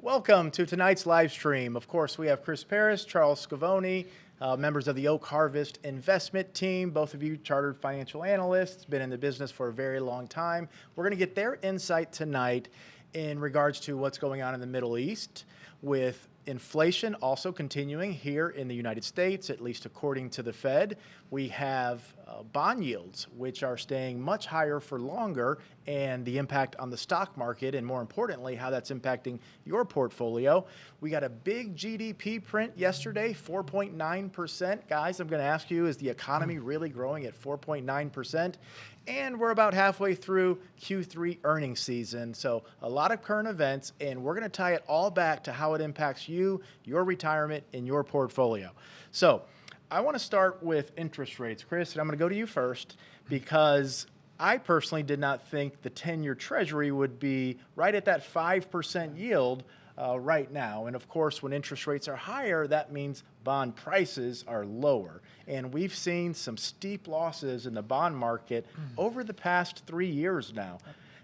Welcome to tonight's live stream. Of course, we have Chris Perras, Charles Scavone, members of the Oak Harvest investment team, both of you chartered financial analysts, been in the business for a very long time. We're going to get their insight tonight in regards to what's going on in the Middle East, with inflation also continuing here in the United States, at least according to the Fed. We have bond yields, which are staying much higher for longer, and the impact on the stock market, and more importantly, how that's impacting your portfolio. We got a big GDP print yesterday, 4.9%. Guys, I'm going to ask you, is the economy really growing at 4.9%? And we're about halfway through Q3 earnings season, so a lot of current events, and we're going to tie it all back to how it impacts you, your retirement, and your portfolio. So I want to start with interest rates. Chris, and I'm going to go to you first, because I personally did not think the 10-year Treasury would be right at that 5% yield right now. And of course, when interest rates are higher, that means bond prices are lower. And we've seen some steep losses in the bond market over the past 3 years now.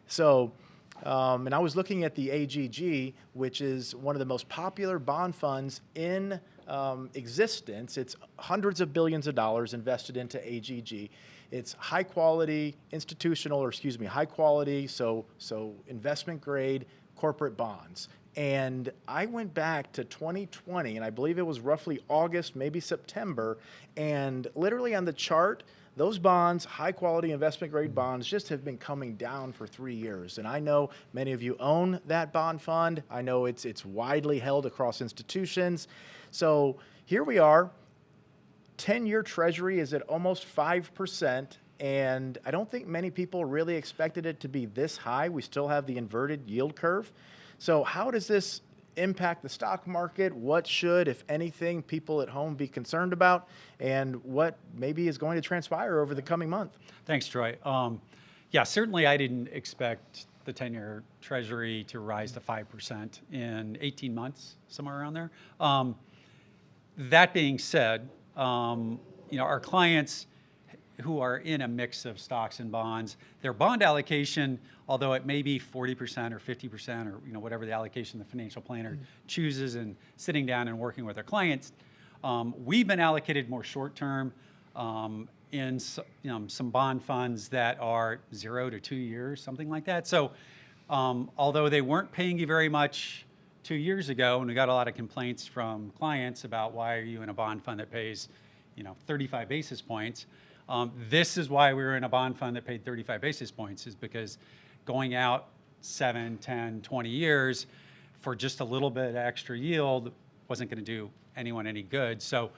So, and I was looking at the AGG, which is one of the most popular bond funds in existence. It's hundreds of billions of dollars invested into AGG. It's high quality high quality, so investment grade corporate bonds. And I went back to 2020, and I believe it was roughly August, maybe September, and literally on the chart, those bonds, high-quality investment-grade bonds, just have been coming down for 3 years. And I know many of you own that bond fund. I know it's widely held across institutions. So here we are. 10-year Treasury is at almost 5%, and I don't think many people really expected it to be this high. We still have the inverted yield curve. So how does this impact the stock market? What should, if anything, people at home be concerned about? And what maybe is going to transpire over the coming month? Thanks, Troy. Yeah, certainly I didn't expect the 10-year Treasury to rise to 5% in 18 months, somewhere around there. That being said, our clients who are in a mix of stocks and bonds, their bond allocation, although it may be 40% or 50% or whatever the allocation the financial planner chooses, and sitting down and working with their clients, we've been allocated more short-term in some bond funds that are 0 to 2 years, something like that. So although they weren't paying you very much 2 years ago, and we got a lot of complaints from clients about why are you in a bond fund that pays 35 basis points, this is why we were in a bond fund that paid 35 basis points, is because going out 7, 10, 20 years for just a little bit extra yield wasn't going to do anyone any good. So,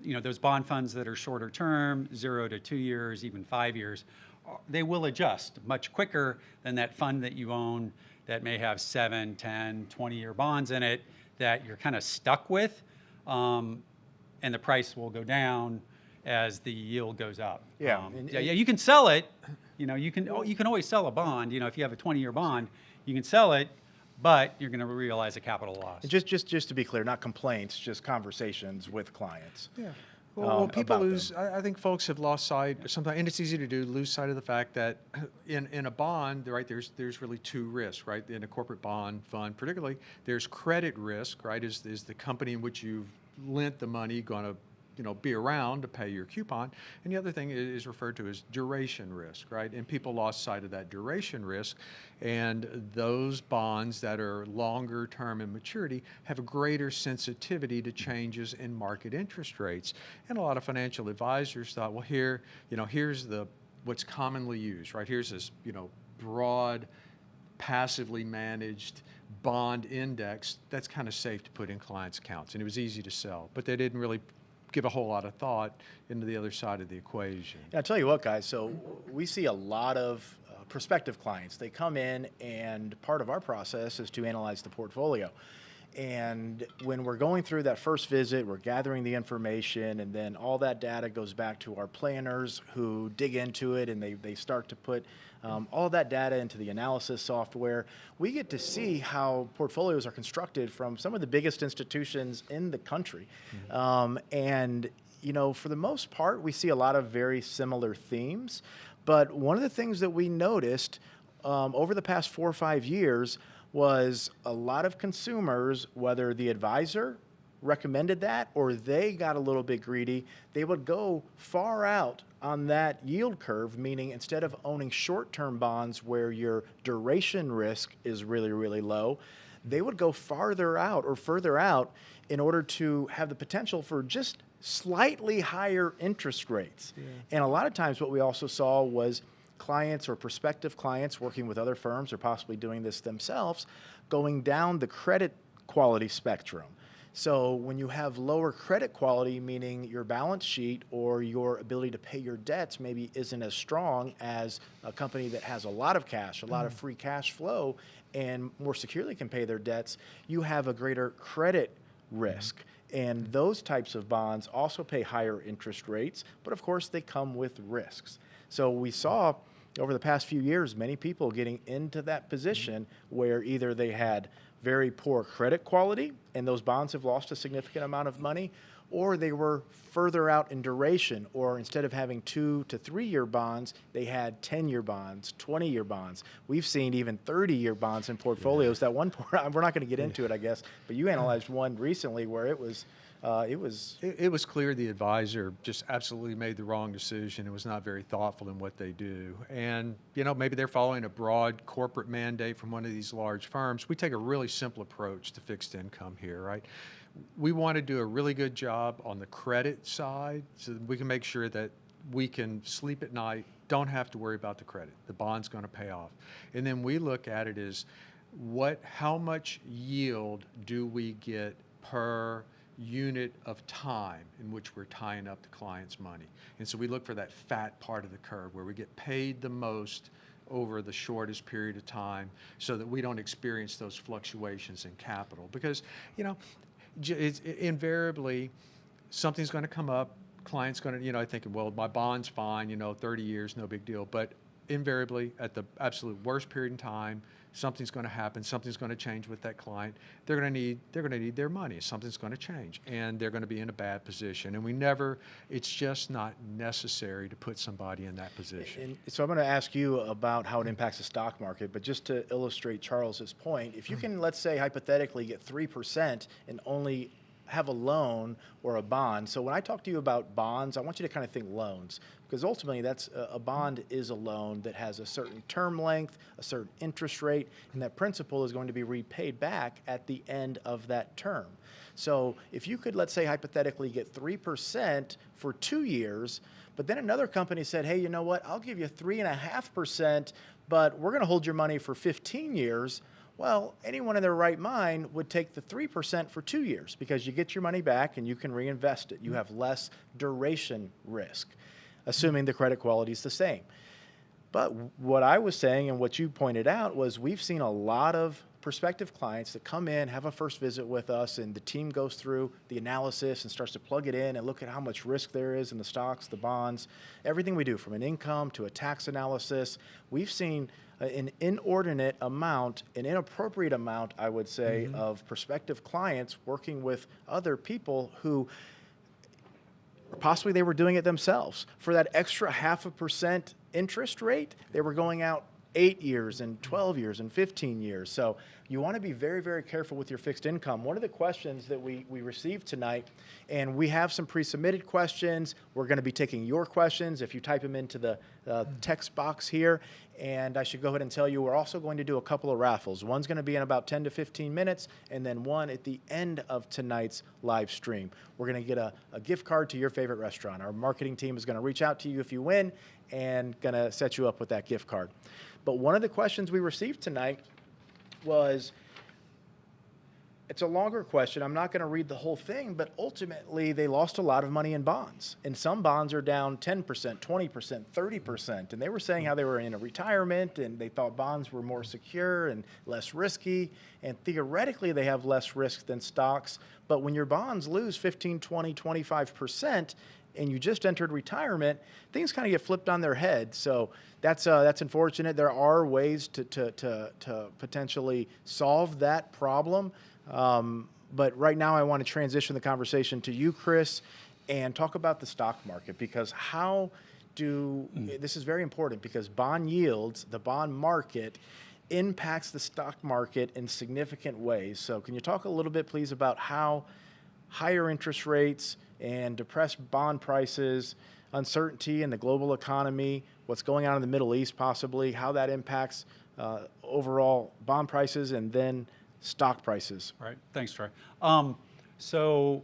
those bond funds that are shorter term, 0 to 2 years, even 5 years, they will adjust much quicker than that fund that you own that may have 7, 10, 20-year bonds in it that you're kind of stuck with, and the price will go down as the yield goes up. Yeah, you can sell it. You can always sell a bond. If you have a 20-year bond, you can sell it, but you're going to realize a capital loss. Just to be clear, not complaints, just conversations with clients. Yeah. Well, people lose. I think folks have lost sight sometimes, and it's easy to do, lose sight of the fact that in a bond, right, there's really two risks, right? In a corporate bond fund, particularly, there's credit risk, right? Is the company in which you've lent the money going to be around to pay your coupon? And the other thing is referred to as duration risk, right? And people lost sight of that duration risk, and those bonds that are longer term in maturity have a greater sensitivity to changes in market interest rates. And a lot of financial advisors thought, well, here's what's commonly used, right? Here's this, broad, passively managed bond index that's kind of safe to put in clients' accounts, and it was easy to sell, but they didn't really give a whole lot of thought into the other side of the equation. Yeah, I'll tell you what, guys, so we see a lot of prospective clients. They come in, and part of our process is to analyze the portfolio. And when we're going through that first visit, we're gathering the information, and then all that data goes back to our planners who dig into it, and they start to put all that data into the analysis software. We get to see how portfolios are constructed from some of the biggest institutions in the country. And for the most part, we see a lot of very similar themes. But one of the things that we noticed over the past 4 or 5 years, was a lot of consumers, whether the advisor recommended that or they got a little bit greedy, they would go far out on that yield curve, meaning instead of owning short-term bonds where your duration risk is really, really low, they would go farther out or further out in order to have the potential for just slightly higher interest rates. Yeah. And a lot of times what we also saw was clients or prospective clients working with other firms or possibly doing this themselves, going down the credit quality spectrum. So when you have lower credit quality, meaning your balance sheet or your ability to pay your debts maybe isn't as strong as a company that has a lot of cash, a lot of free cash flow, and more securely can pay their debts, you have a greater credit risk. And those types of bonds also pay higher interest rates, but of course they come with risks. So we saw over the past few years many people getting into that position where either they had very poor credit quality and those bonds have lost a significant amount of money, or they were further out in duration, or instead of having 2 to 3 year bonds, they had 10-year bonds, 20-year bonds. We've seen even 30-year bonds in portfolios. That one, we're not going to get into it, I guess, but you analyzed one recently where it was clear the advisor just absolutely made the wrong decision. It was not very thoughtful in what they do. And, you know, maybe they're following a broad corporate mandate from one of these large firms. We take a really simple approach to fixed income here, right? We want to do a really good job on the credit side so that we can make sure that we can sleep at night, don't have to worry about the credit. The bond's going to pay off. And then we look at it as how much yield do we get per unit of time in which we're tying up the client's money. And so we look for that fat part of the curve where we get paid the most over the shortest period of time so that we don't experience those fluctuations in capital. Because, you know, invariably something's going to come up, client's going to, you know, thinking, well, my bond's fine, you know, 30 years, no big deal. But invariably at the absolute worst period in time, something's going to happen, something's going to change with that client. They're going to need their money. Something's going to change, and they're going to be in a bad position. And it's just not necessary to put somebody in that position. And so I'm going to ask you about how it impacts the stock market, but just to illustrate Charles's point, if you can, let's say, hypothetically get 3% and only have a loan or a bond. So when I talk to you about bonds, I want you to kind of think loans, because ultimately that's a bond is a loan that has a certain term length, a certain interest rate, and that principal is going to be repaid back at the end of that term. So if you could, let's say, hypothetically get 3% for 2 years, but then another company said, hey, you know what, I'll give you 3.5%, but we're going to hold your money for 15 years. Well, anyone in their right mind would take the 3% for 2 years because you get your money back and you can reinvest it. You have less duration risk, assuming the credit quality is the same. But what I was saying and what you pointed out was we've seen a lot of prospective clients that come in, have a first visit with us, and the team goes through the analysis and starts to plug it in and look at how much risk there is in the stocks, the bonds, everything we do from an income to a tax analysis. We've seen an inordinate amount, an inappropriate amount, I would say, of prospective clients working with other people who possibly they were doing it themselves. For that extra 0.5% interest rate, they were going out 8 years and 12 years and 15 years. So you want to be very, very careful with your fixed income. One of the questions that we received tonight, and we have some pre-submitted questions. We're going to be taking your questions if you type them into the text box here. And I should go ahead and tell you, we're also going to do a couple of raffles. One's going to be in about 10 to 15 minutes, and then one at the end of tonight's live stream. We're going to get a gift card to your favorite restaurant. Our marketing team is going to reach out to you if you win and going to set you up with that gift card. But one of the questions we received tonight was, it's a longer question. I'm not going to read the whole thing, but ultimately they lost a lot of money in bonds. And some bonds are down 10%, 20%, 30%. And they were saying how they were in a retirement and they thought bonds were more secure and less risky. And theoretically, they have less risk than stocks. But when your bonds lose 15, 20, 25%, and you just entered retirement, things kind of get flipped on their head. So that's unfortunate. There are ways to potentially solve that problem. But right now I want to transition the conversation to you, Chris, and talk about the stock market, because this is very important, because bond yields, the bond market impacts the stock market in significant ways. So can you talk a little bit, please, about how higher interest rates and depressed bond prices, uncertainty in the global economy, what's going on in the Middle East possibly, how that impacts overall bond prices and then stock prices? Right. Thanks, Troy. So,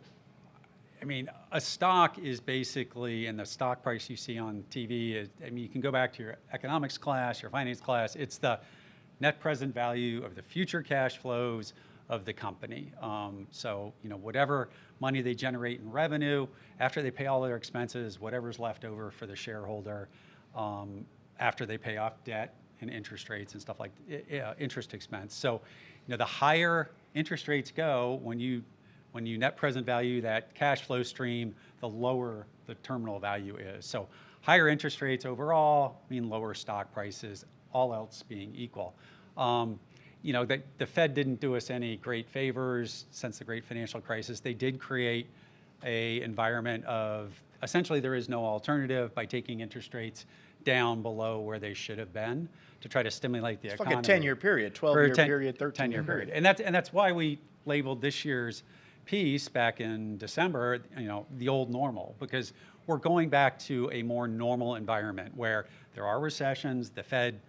I mean, a stock is basically, and the stock price you see on TV, I mean, you can go back to your economics class, your finance class, it's the net present value of the future cash flows of the company. So, you know, whatever money they generate in revenue, after they pay all their expenses, whatever's left over for the shareholder, after they pay off debt and interest rates and stuff like interest expense. So, you know, the higher interest rates go, when you net present value that cash flow stream, the lower the terminal value is. So higher interest rates overall mean lower stock prices, all else being equal. You know, the Fed didn't do us any great favors since the great financial crisis. They did create an environment of essentially there is no alternative by taking interest rates down below where they should have been to try to stimulate the economy. It's like a 10-year period, 12-year period, 13-year period. And that's why we labeled this year's piece back in December, you know, the old normal, because we're going back to a more normal environment where there are recessions, the Fed,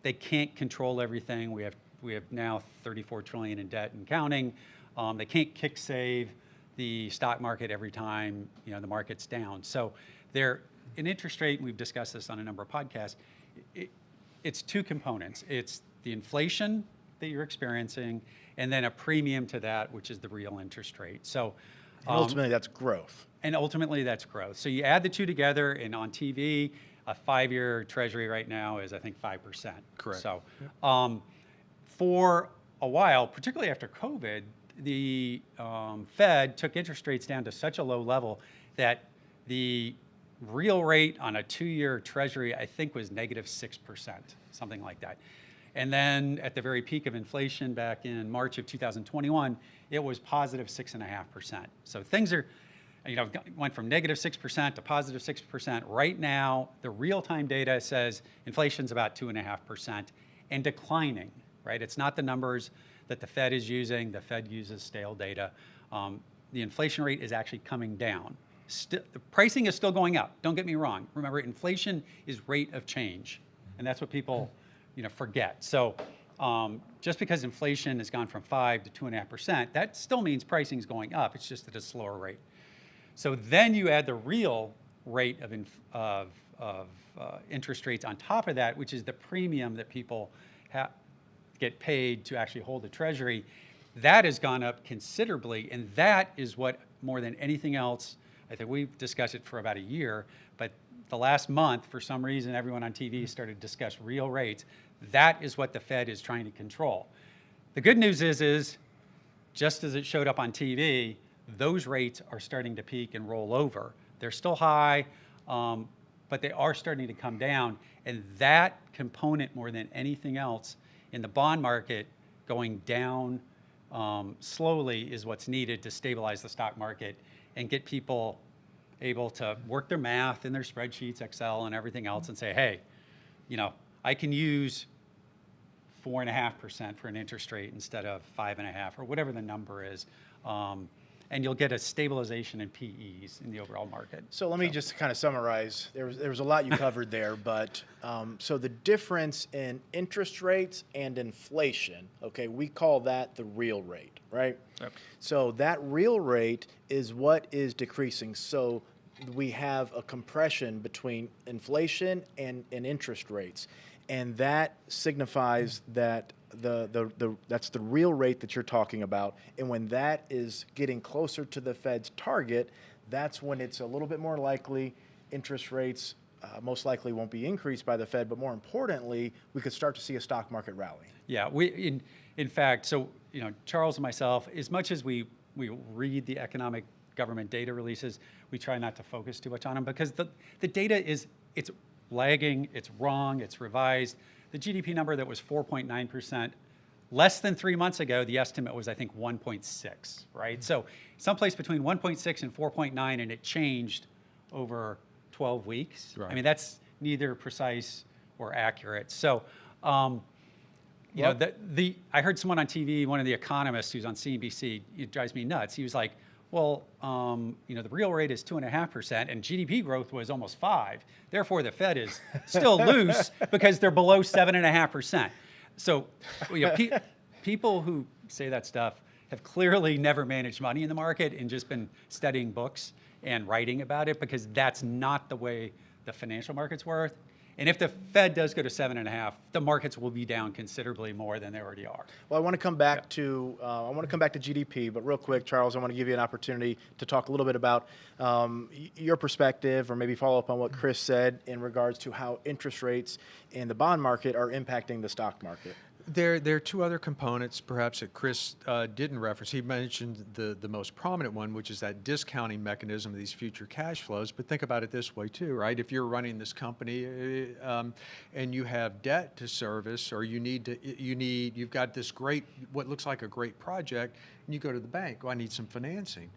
they can't control everything. We have now 34 trillion in debt and counting. They can't kick save the stock market every time, you know, the market's down. So an interest rate, and we've discussed this on a number of podcasts, it's two components. It's the inflation that you're experiencing, and then a premium to that, which is the real interest rate. So ultimately, that's growth. And ultimately, that's growth. So you add the two together, and on TV, a 5-year treasury right now is, I think, 5%. Correct. So for a while, particularly after COVID, the Fed took interest rates down to such a low level that the real rate on a 2-year treasury, I think, was -6%, something like that. And then at the very peak of inflation back in March of 2021, it was positive 6.5%. So things are, you know, went from -6% to positive 6%. Right now, the real-time data says inflation's about 2.5% and declining, right? It's not the numbers that the Fed is using. The Fed uses stale data. The inflation rate is actually coming down. The pricing is still going up. Don't get me wrong. Remember, inflation is rate of change, and that's what people, you know, forget. So just because inflation has gone from 5 to 2.5%, that still means pricing is going up. It's just at a slower rate. So then you add the real rate of interest rates on top of that, which is the premium that people get paid to actually hold the treasury. That has gone up considerably, and that is what, more than anything else, I think we've discussed it for about a year, but the last month, for some reason, everyone on TV started to discuss real rates. That is what the Fed is trying to control. The good news is just as it showed up on TV, those rates are starting to peak and roll over. They're still high, but they are starting to come down. And that component, more than anything else, in the bond market going down slowly is what's needed to stabilize the stock market and get people able to work their math in their spreadsheets, Excel, and everything else and say, hey, you know, I can use 4.5% for an interest rate instead of 5.5% or whatever the number is. And you'll get a stabilization in PEs in the overall market. So let me just kind of summarize. There was a lot you covered there, but so the difference in interest rates and inflation, okay, we call that the real rate, right? Yep. So that real rate is what is decreasing. So we have a compression between inflation and interest rates, and that signifies that that's the real rate that you're talking about. And when that is getting closer to the Fed's target, that's when it's a little bit more likely interest rates most likely won't be increased by the Fed, but more importantly, we could start to see a stock market rally. Yeah, in fact, so, you know, Charles and myself, as much as we read the economic government data releases, we try not to focus too much on them because the data it's lagging, it's wrong, it's revised. The GDP number that was 4.9%, less than 3 months ago, the estimate was, I think, 1.6, right? So someplace between 1.6 and 4.9, and it changed over 12 weeks. Right. I mean, that's neither precise or accurate. So, you You know, I heard someone on TV, one of the economists who's on CNBC, it drives me nuts. He was like, well, you know, the real rate is 2.5% and GDP growth was almost 5. Therefore, the Fed is still loose because they're below 7.5%. So, you know, people who say that stuff have clearly never managed money in the market and just been studying books and writing about it, because that's not the way the financial markets work. And if the Fed does go to 7.5, the markets will be down considerably more than they already are. Well, I want to come back to GDP, but real quick, Charles, I want to give you an opportunity to talk a little bit about your perspective, or maybe follow up on what Chris said in regards to how interest rates in the bond market are impacting the stock market. There are two other components, perhaps, that Chris didn't reference. He mentioned the most prominent one, which is that discounting mechanism of these future cash flows. But think about it this way too, right? If you're running this company and you have debt to service, or you've got this great, what looks like a great project, and you go to the bank, I need some financing.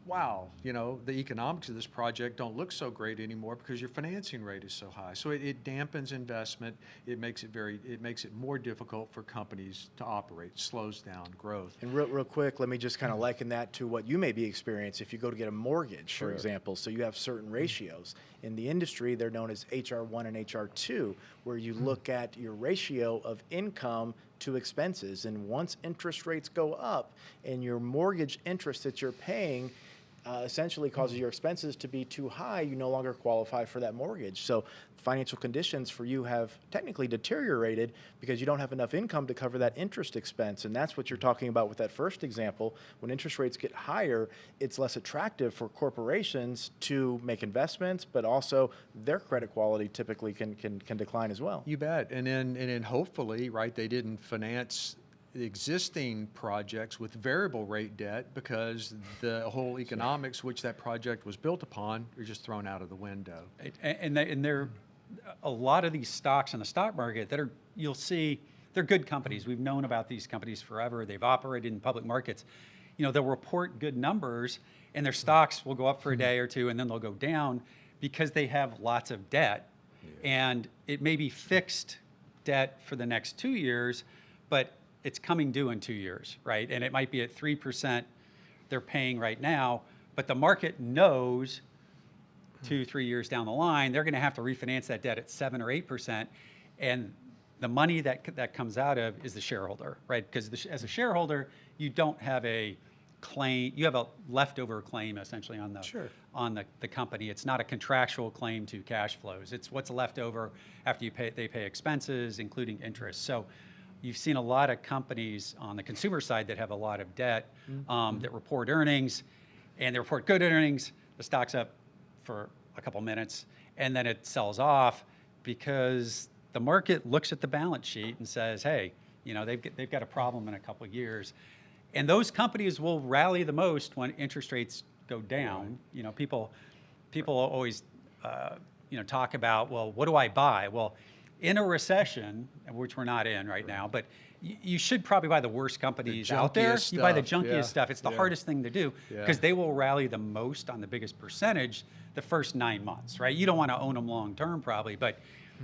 Wow, you know, the economics of this project don't look so great anymore because your financing rate is so high. So it dampens investment. It makes it more difficult for companies to operate, slows down growth. And real quick, let me just kind of liken that to what you may be experiencing if you go to get a mortgage, for example. So you have certain ratios. In the industry, they're known as HR1 and HR2, where you look at your ratio of income to expenses. And once interest rates go up and your mortgage interest that you're paying essentially causes your expenses to be too high, you no longer qualify for that mortgage. So financial conditions for you have technically deteriorated because you don't have enough income to cover that interest expense. And that's what you're talking about with that first example. When interest rates get higher, it's less attractive for corporations to make investments, but also their credit quality typically can decline as well. You bet. And then hopefully, right, they didn't finance the existing projects with variable rate debt, because the whole economics which that project was built upon are just thrown out of the window. And there a lot of these stocks in the stock market that are, you'll see, they're good companies. We've known about these companies forever. They've operated in public markets. You know, they'll report good numbers and their stocks will go up for a day or two and then they'll go down because they have lots of debt. And it may be fixed debt for the next 2 years, but it's coming due in 2 years, right? And it might be at 3% they're paying right now, but the market knows 2-3 years down the line, they're gonna have to refinance that debt at 7 or 8%. And the money that comes out of is the shareholder, right? Because as a shareholder, you don't have a claim, you have a leftover claim essentially on the company. It's not a contractual claim to cash flows. It's what's left over after they pay expenses, including interest. So you've seen a lot of companies on the consumer side that have a lot of debt that report earnings, and they report good earnings, the stock's up for a couple minutes, and then it sells off because the market looks at the balance sheet and says, hey, you know, they've got a problem in a couple of years. And those companies will rally the most when interest rates go down. You know, people always, you know, talk about, well, what do I buy? Well, in a recession, which we're not in right now, but you should probably buy the worst companies out there. You buy the junkiest stuff. It's the hardest thing to do because they will rally the most on the biggest percentage the first 9 months, right? You don't want to own them long term probably, but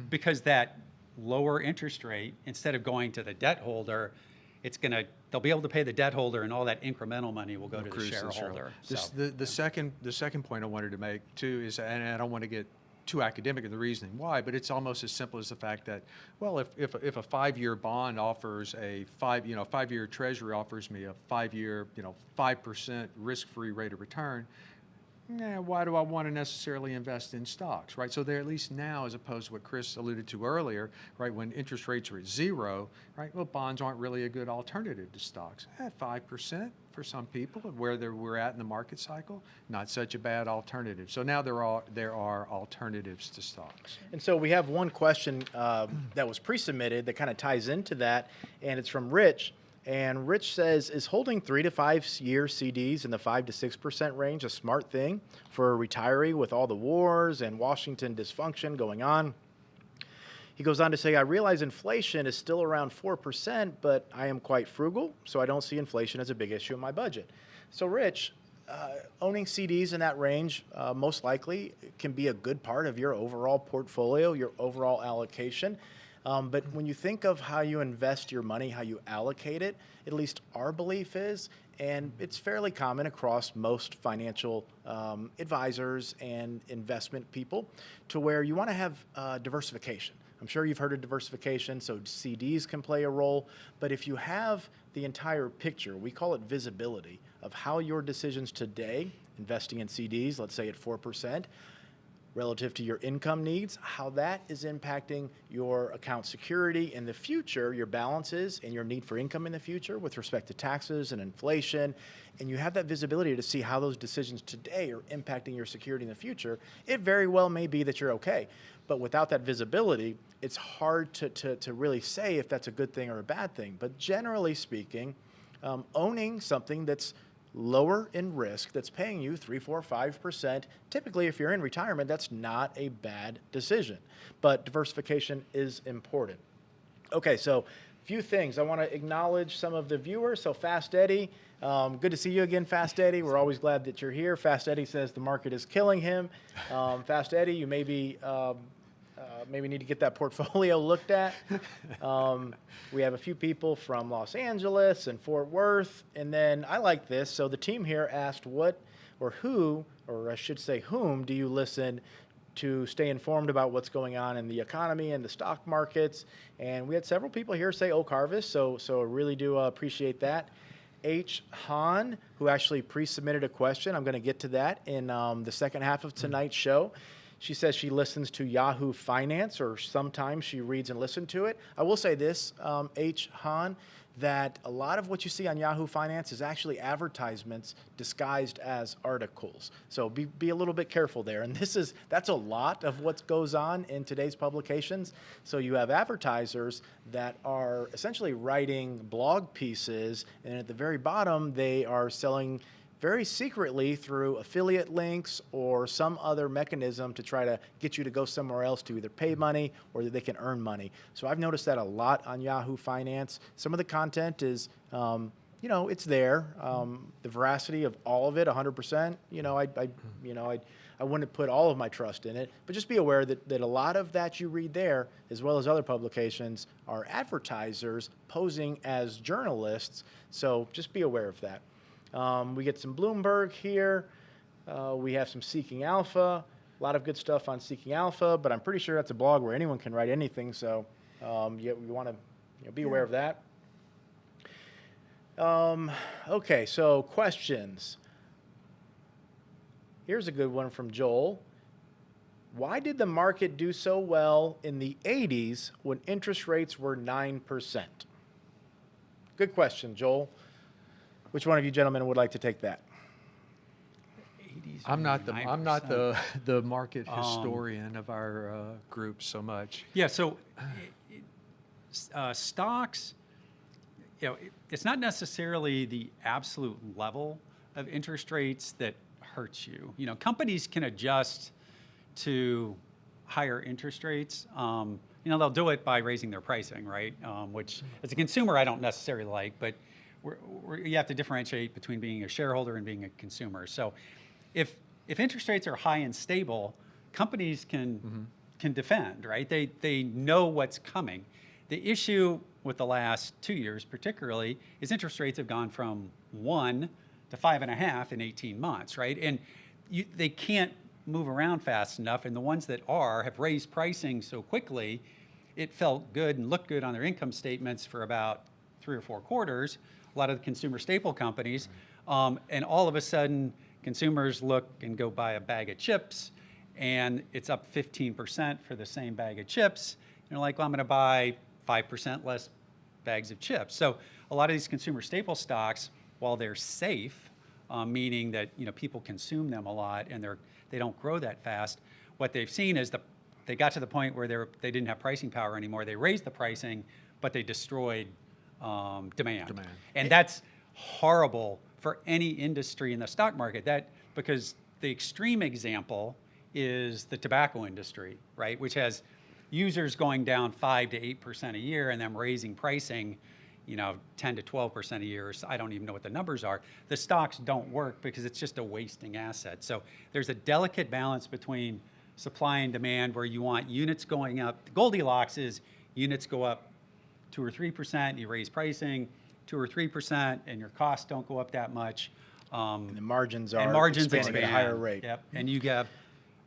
because that lower interest rate, instead of going to the debt holder, they'll be able to pay the debt holder, and all that incremental money will go to the shareholder. The second point I wanted to make too is, and I don't want to get too academic in the reasoning why, but it's almost as simple as the fact that, well, if a 5-year bond offers a 5-year treasury offers me a 5-year, 5% risk-free rate of return, why do I want to necessarily invest in stocks, right? So they're at least now, as opposed to what Chris alluded to earlier, right, when interest rates are at 0, right, well, bonds aren't really a good alternative to stocks. At 5% for some people, where we're at in the market cycle, not such a bad alternative. So now there are alternatives to stocks. And so we have one question that was pre-submitted that kind of ties into that, and it's from Rich. And Rich says, is holding 3 to 5 year CDs in the 5 to 6% range a smart thing for a retiree with all the wars and Washington dysfunction going on? He goes on to say, I realize inflation is still around 4%, but I am quite frugal, so I don't see inflation as a big issue in my budget. So Rich, owning CDs in that range most likely can be a good part of your overall portfolio, your overall allocation. But when you think of how you invest your money, how you allocate it, at least our belief is, and it's fairly common across most financial advisors and investment people, to where you want to have diversification. I'm sure you've heard of diversification, so CDs can play a role, but if you have the entire picture, we call it visibility, of how your decisions today, investing in CDs, let's say at 4%, relative to your income needs, how that is impacting your account security in the future, your balances and your need for income in the future with respect to taxes and inflation, and you have that visibility to see how those decisions today are impacting your security in the future, it very well may be that you're okay. But without that visibility, it's hard to really say if that's a good thing or a bad thing. But generally speaking, owning something that's lower in risk, that's paying you 3, 4, 5%. Typically, if you're in retirement, that's not a bad decision. But diversification is important. Okay, so a few things. I want to acknowledge some of the viewers. So Fast Eddie, good to see you again, Fast Eddie. We're always glad that you're here. Fast Eddie says the market is killing him. Fast Eddie, you maybe need to get that portfolio looked at. We have a few people from Los Angeles and Fort Worth. And then I like this. So the team here asked what or who, or I should say whom, do you listen to stay informed about what's going on in the economy and the stock markets? And we had several people here say Oak Harvest, so I really do appreciate that. H. Hahn, who actually pre-submitted a question. I'm going to get to that in the second half of tonight's show. She says she listens to Yahoo Finance, or sometimes she reads and listens to it. I will say this, H. Hahn, that a lot of what you see on Yahoo Finance is actually advertisements disguised as articles. So be a little bit careful there. And that's a lot of what goes on in today's publications. So you have advertisers that are essentially writing blog pieces, and at the very bottom, they are selling very secretly through affiliate links or some other mechanism to try to get you to go somewhere else to either pay money or that they can earn money. So I've noticed that a lot on Yahoo Finance. Some of the content is, it's there. The veracity of all of it, 100%. I wouldn't put all of my trust in it, but just be aware that a lot of that you read there, as well as other publications, are advertisers posing as journalists. So just be aware of that. We get some Bloomberg here. We have some Seeking Alpha. A lot of good stuff on Seeking Alpha, but I'm pretty sure that's a blog where anyone can write anything. So we want to be aware of that. Okay, so questions. Here's a good one from Joel. Why did the market do so well in the 80s when interest rates were 9%? Good question, Joel. Which one of you gentlemen would like to take that? 80s, I'm not the market 9%. historian of our group so much. Yeah, so stocks, it's not necessarily the absolute level of interest rates that hurts you. Companies can adjust to higher interest rates. They'll do it by raising their pricing, right? Which, as a consumer, I don't necessarily like, but you have to differentiate between being a shareholder and being a consumer. So if interest rates are high and stable, companies can defend, right? They know what's coming. The issue with the last 2 years particularly is interest rates have gone from 1 to 5.5 in 18 months, right? And they can't move around fast enough, and the ones that have raised pricing so quickly, it felt good and looked good on their income statements for about 3 or 4 quarters. A lot of the consumer staple companies, and all of a sudden, consumers look and go buy a bag of chips, and it's up 15% for the same bag of chips. And they're like, well, I'm going to buy 5% less bags of chips. So a lot of these consumer staple stocks, while they're safe, meaning that people consume them a lot and they don't grow that fast, what they've seen is they got to the point where they didn't have pricing power anymore. They raised the pricing, but they destroyed demand. And that's horrible for any industry in the stock market. Because the extreme example is the tobacco industry, right? Which has users going down 5 to 8% a year and them raising pricing, 10 to 12% a year. I don't even know what the numbers are. The stocks don't work because it's just a wasting asset. So there's a delicate balance between supply and demand where you want units going up. The Goldilocks is units go up 2 or 3%, you raise pricing 2 or 3%, and your costs don't go up that much. And the margins are And margins expanding at a higher expand. rate. Yep, and you have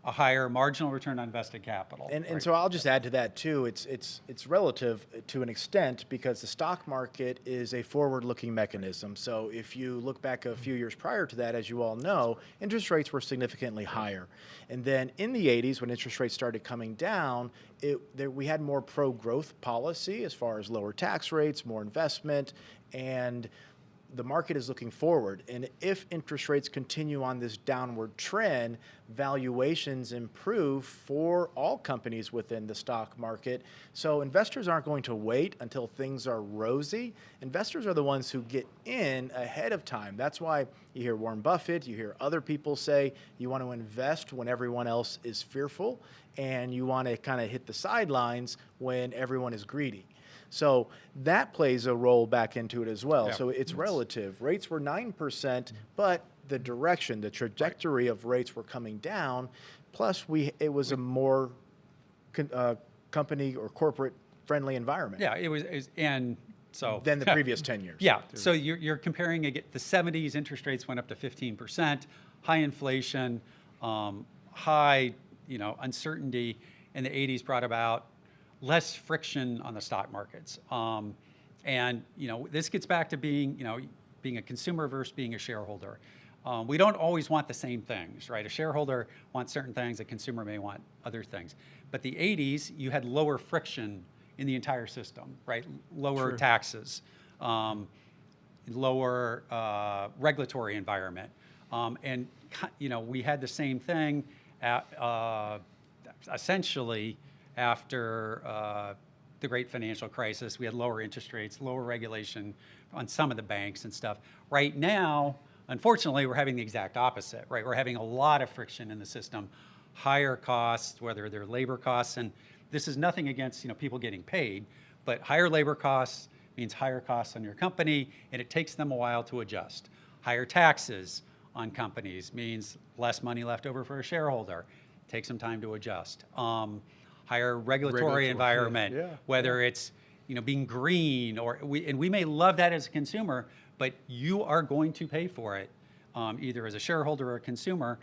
a higher marginal return on invested capital. And right? so I'll just add to that too. It's relative to an extent because the stock market is a forward-looking mechanism. So if you look back a few years prior to that, as you all know, interest rates were significantly higher. And then in the 80s, when interest rates started coming down, we had more pro-growth policy as far as lower tax rates, more investment, and the market is looking forward. And if interest rates continue on this downward trend, valuations improve for all companies within the stock market. So investors aren't going to wait until things are rosy. Investors are the ones who get in ahead of time. That's why you hear Warren Buffett, you hear other people say you want to invest when everyone else is fearful, and you want to kind of hit the sidelines when everyone is greedy. So that plays a role back into it as well. Yeah. So it's relative. Rates were 9%, but the direction, the trajectory of rates were coming down. Plus, it was a more company or corporate friendly environment. Yeah, it was and so than the previous 10 years. Yeah, so you're comparing again. The 70s interest rates went up to 15%, high inflation, high uncertainty, and the 80s brought about less friction on the stock markets. And this gets back to being a consumer versus being a shareholder. We don't always want the same things, right? A shareholder wants certain things, a consumer may want other things. But the 80s, you had lower friction in the entire system, right? Lower taxes, lower regulatory environment. And we had the same thing essentially after the great financial crisis. We had lower interest rates, lower regulation on some of the banks and stuff. Right now, unfortunately, we're having the exact opposite, right? We're having a lot of friction in the system, higher costs, whether they're labor costs, and this is nothing against people getting paid, but higher labor costs means higher costs on your company, and it takes them a while to adjust. Higher taxes on companies means less money left over for a shareholder. It takes some time to adjust. Higher regulatory environment, whether it's being green and we may love that as a consumer, but you are going to pay for it either as a shareholder or a consumer,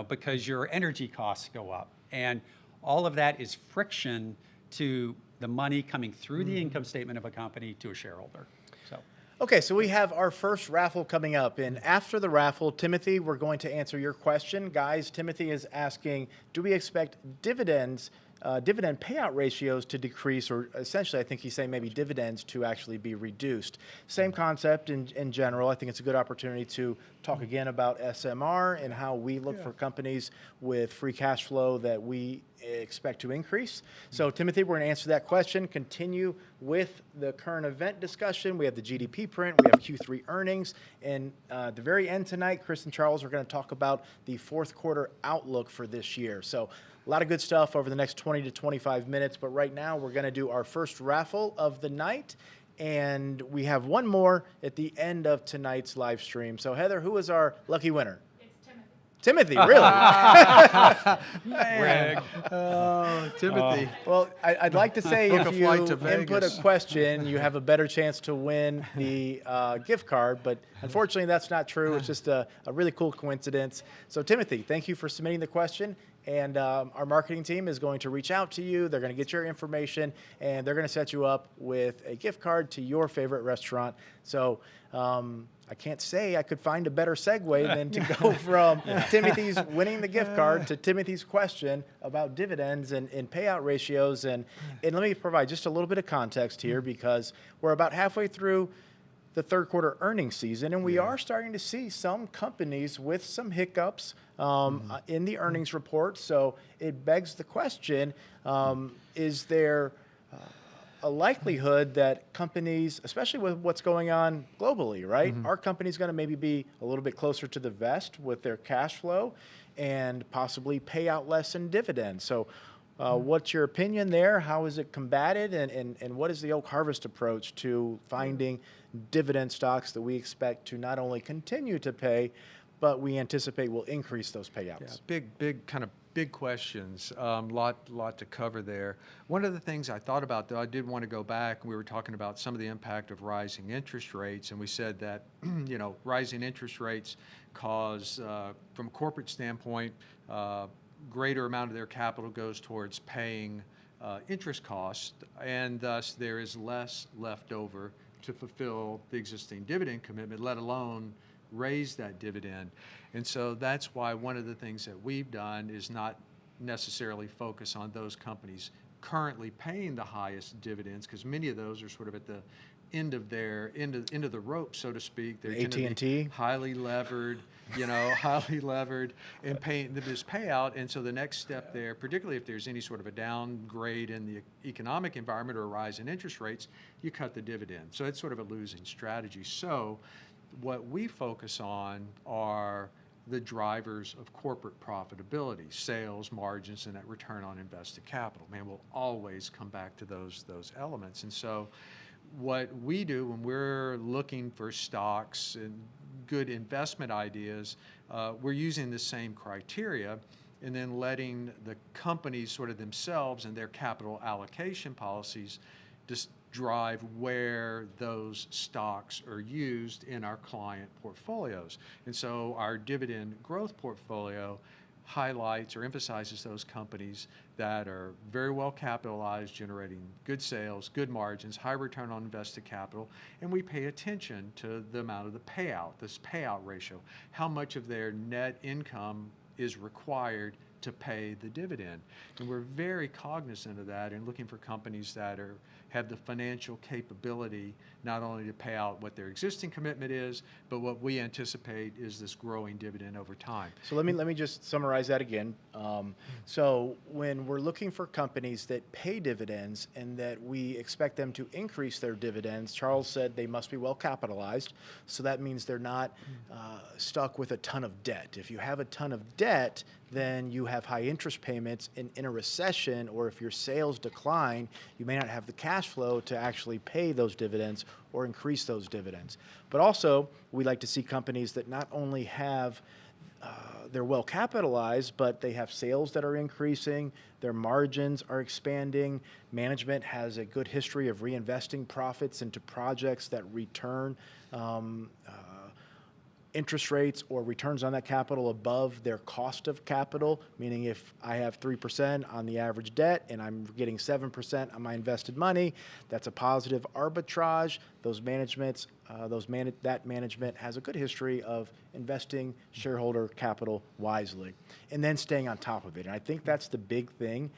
because your energy costs go up, and all of that is friction to the money coming through the income statement of a company to a shareholder. So. Okay, so we have our first raffle coming up, and after the raffle, Timothy, we're going to answer your question. Guys, Timothy is asking, do we expect dividend payout ratios to decrease, or essentially I think he's saying maybe dividends to actually be reduced? Same concept in general. I think it's a good opportunity to talk again about SMR and how we look for companies with free cash flow that we expect to increase. So Timothy, we're going to answer that question, continue with the current event discussion. We have the GDP print, we have Q3 earnings, and at the very end tonight, Chris and Charles are going to talk about the fourth quarter outlook for this year. So a lot of good stuff over the next 20 to 25 minutes, but right now we're going to do our first raffle of the night, and we have one more at the end of tonight's live stream. So Heather, who is our lucky winner? Timothy, really? Man. Oh, Timothy. Well, I'd like to say Book if a you flight to input a Vegas. question, you have a better chance to win the gift card, but unfortunately that's not true. It's just a really cool coincidence. So Timothy, thank you for submitting the question, and our marketing team is going to reach out to you. They're going to get your information, and they're going to set you up with a gift card to your favorite restaurant. So I can't say I could find a better segue than to go from Timothy's winning the gift card to Timothy's question about dividends and payout ratios. And let me provide just a little bit of context here, because we're about halfway through the third quarter earnings season, and we are starting to see some companies with some hiccups in the earnings report. So it begs the question, is there a likelihood that companies, especially with what's going on globally, right? Our company's going to maybe be a little bit closer to the vest with their cash flow and possibly pay out less in dividends. So what's your opinion there? How is it combated? And what is the Oak Harvest approach to finding dividend stocks that we expect to not only continue to pay, but we anticipate will increase those payouts? Yeah, big kind of big questions. Lot to cover there. One of the things I thought about, though, I did want to go back. We were talking about some of the impact of rising interest rates, and we said that rising interest rates cause, from a corporate standpoint, greater amount of their capital goes towards paying interest costs, and thus there is less left over to fulfill the existing dividend commitment, let alone raise that dividend. And so that's why one of the things that we've done is not necessarily focus on those companies currently paying the highest dividends, because many of those are sort of at the end of the rope, so to speak. They're AT&T, highly levered, highly levered, and paying this payout. And so the next step there, particularly if there's any sort of a downgrade in the economic environment or a rise in interest rates, you cut the dividend. So it's sort of a losing strategy. So what we focus on are the drivers of corporate profitability, sales, margins, and that return on invested capital. Man, we'll always come back to those elements. And so what we do when we're looking for stocks and good investment ideas, we're using the same criteria and then letting the companies sort of themselves and their capital allocation policies just drive where those stocks are used in our client portfolios. And so our dividend growth portfolio highlights or emphasizes those companies that are very well capitalized, generating good sales, good margins, high return on invested capital, and we pay attention to the amount of the payout, this payout ratio, how much of their net income is required to pay the dividend. And we're very cognizant of that and looking for companies that have the financial capability not only to pay out what their existing commitment is, but what we anticipate is this growing dividend over time. So let me just summarize that again. So when we're looking for companies that pay dividends and that we expect them to increase their dividends, Charles said they must be well capitalized. So that means they're not stuck with a ton of debt. If you have a ton of debt, then you have high interest payments. In a recession, or if your sales decline, you may not have the cash flow to actually pay those dividends or increase those dividends. But also, we like to see companies that not only have they're well capitalized, but they have sales that are increasing, their margins are expanding, management has a good history of reinvesting profits into projects that return interest rates or returns on that capital above their cost of capital, meaning if I have 3% on the average debt and I'm getting 7% on my invested money, that's a positive arbitrage. That management has a good history of investing shareholder capital wisely and then staying on top of it. And I think that's the big thing.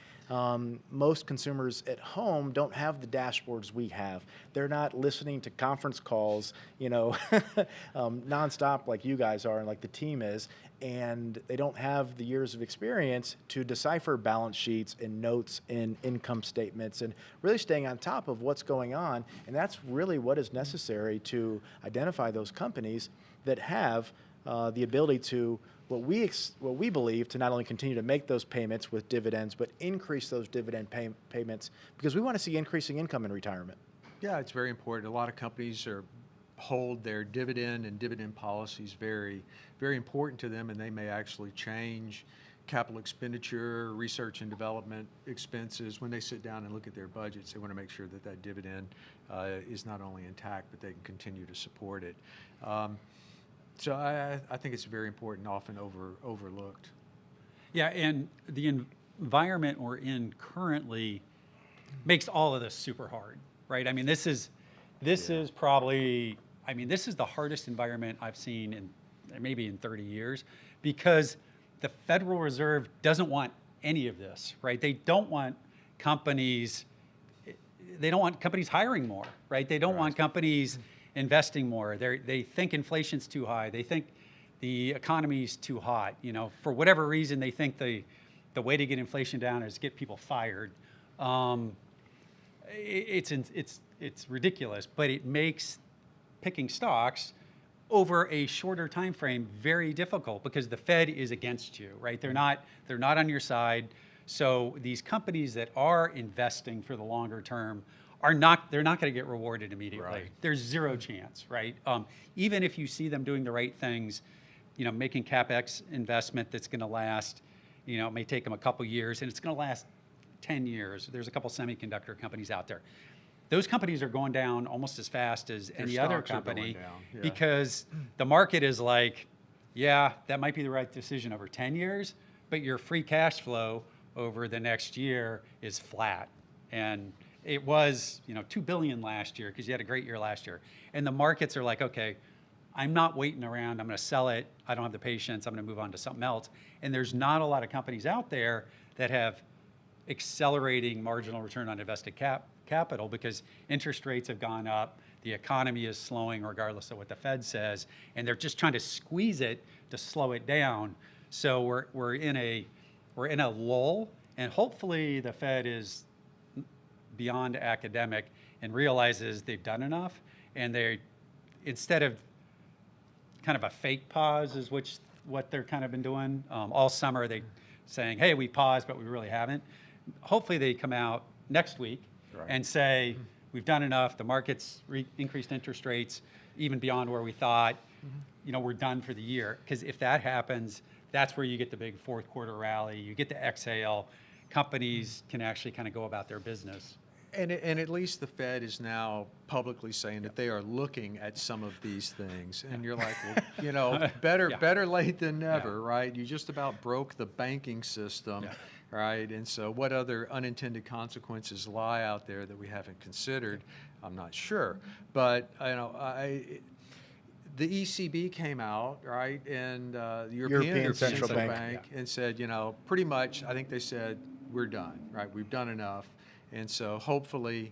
Most consumers at home don't have the dashboards we have. They're not listening to conference calls, nonstop like you guys are and like the team is, and they don't have the years of experience to decipher balance sheets and notes and income statements and really staying on top of what's going on. And that's really what is necessary to identify those companies that have the ability to what we believe to not only continue to make those payments with dividends, but increase those dividend payments, because we want to see increasing income in retirement. Yeah, it's very important. A lot of companies hold their dividend and dividend policies very, very important to them, and they may actually change capital expenditure, research and development expenses. When they sit down and look at their budgets, they want to make sure that that dividend is not only intact, but they can continue to support it. So I think it's very important, often overlooked. Yeah, and the environment we're in currently makes all of this super hard, right? I mean, this is probably, this is the hardest environment I've seen in maybe in 30 years, because the Federal Reserve doesn't want any of this, right? They don't want companies hiring more, right? They don't want companies investing more. They think inflation's too high. They think the economy's too hot. For whatever reason, they think the way to get inflation down is get people fired. It's ridiculous, but it makes picking stocks over a shorter time frame very difficult, because the Fed is against you, right? They're not on your side. So these companies that are investing for the longer term they're not going to get rewarded immediately. Right. There's zero chance, right? Even if you see them doing the right things, making CapEx investment that's going to last, It may take them a couple years, and it's going to last 10 years. There's a couple semiconductor companies out there. Those companies are going down almost as fast as any other company because the market is like, yeah, that might be the right decision over 10 years, but your free cash flow over the next year is flat. And it was, $2 billion last year because you had a great year last year. And the markets are like, okay, I'm not waiting around. I'm going to sell it. I don't have the patience. I'm going to move on to something else. And there's not a lot of companies out there that have accelerating marginal return on invested capital because interest rates have gone up. The economy is slowing regardless of what the Fed says. And they're just trying to squeeze it to slow it down. So we're in a lull. And hopefully the Fed is beyond academic and realizes they've done enough. And they, instead of kind of a fake pause is what they're kind of been doing. All summer they saying, hey, we paused, but we really haven't. Hopefully they come out next week and say, we've done enough. The market's increased interest rates even beyond where we thought. We're done for the year. Because if that happens, that's where you get the big fourth quarter rally. You get to exhale. Companies can actually kind of go about their business. And at least the Fed is now publicly saying that they are looking at some of these things. And you're like, well, better late than never, right? You just about broke the banking system, right? And so what other unintended consequences lie out there that we haven't considered? I'm not sure. But, the ECB came out, right, and the European Central Bank and said, pretty much, I think they said, we're done, right? We've done enough. And so hopefully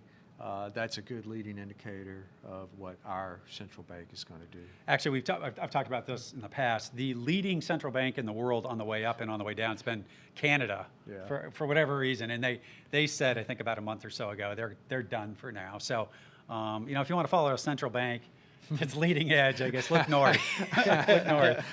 that's a good leading indicator of what our central bank is going to do. Actually, I've talked about this in the past. The leading central bank in the world on the way up and on the way down has been Canada for whatever reason. And they said, I think about a month or so ago, they're done for now. So, if you want to follow a central bank, it's leading edge, I guess. Look north. Look north.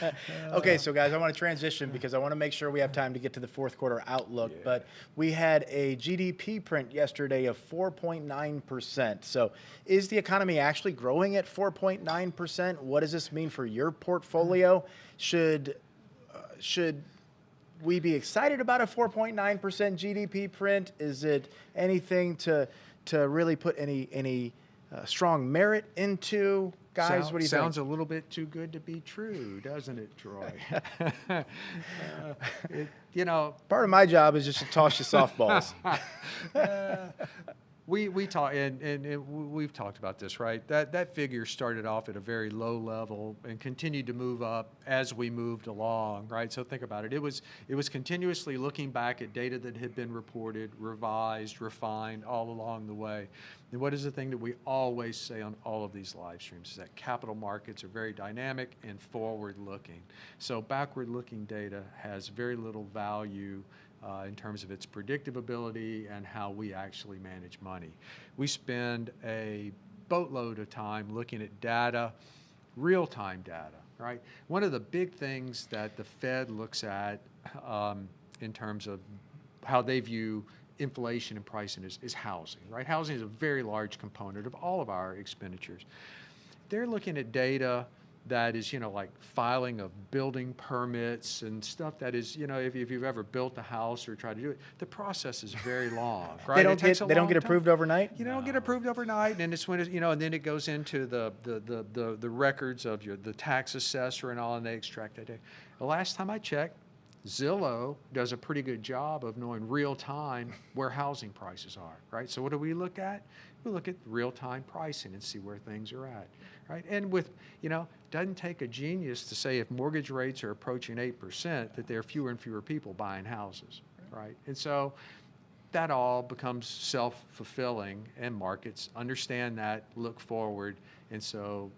Okay, so guys, I want to transition because I want to make sure we have time to get to the fourth quarter outlook. But we had a GDP print yesterday of 4.9%. So is the economy actually growing at 4.9%? What does this mean for your portfolio? Should we be excited about a 4.9% GDP print? Is it anything to really put any strong merit into? Guys, what do you think? Sounds a little bit too good to be true, doesn't it, Troy? Part of my job is just to toss you softballs. We talk and we've talked about this, right? That figure started off at a very low level and continued to move up as we moved along, right? So think about it. It was continuously looking back at data that had been reported, revised, refined all along the way. And what is the thing that we always say on all of these live streams is that capital markets are very dynamic and forward-looking. So backward-looking data has very little value in terms of its predictive ability and how we actually manage money. We spend a boatload of time looking at data, real-time data, right? One of the big things that the Fed looks at in terms of how they view inflation and pricing is housing, right? Housing is a very large component of all of our expenditures. They're looking at data that is, like filing of building permits and stuff that is, if you've ever built a house or tried to do it, the process is very long, right? They don't get approved overnight? You don't get approved overnight, and it's when and then it goes into the records of the tax assessor and all, and they extract that data. The last time I checked, Zillow does a pretty good job of knowing real time where housing prices are, right? So what do we look at? We look at real-time pricing and see where things are at, right? And with, doesn't take a genius to say if mortgage rates are approaching 8%, that there are fewer and fewer people buying houses, right? And so that all becomes self-fulfilling, and markets understand that, look forward, and so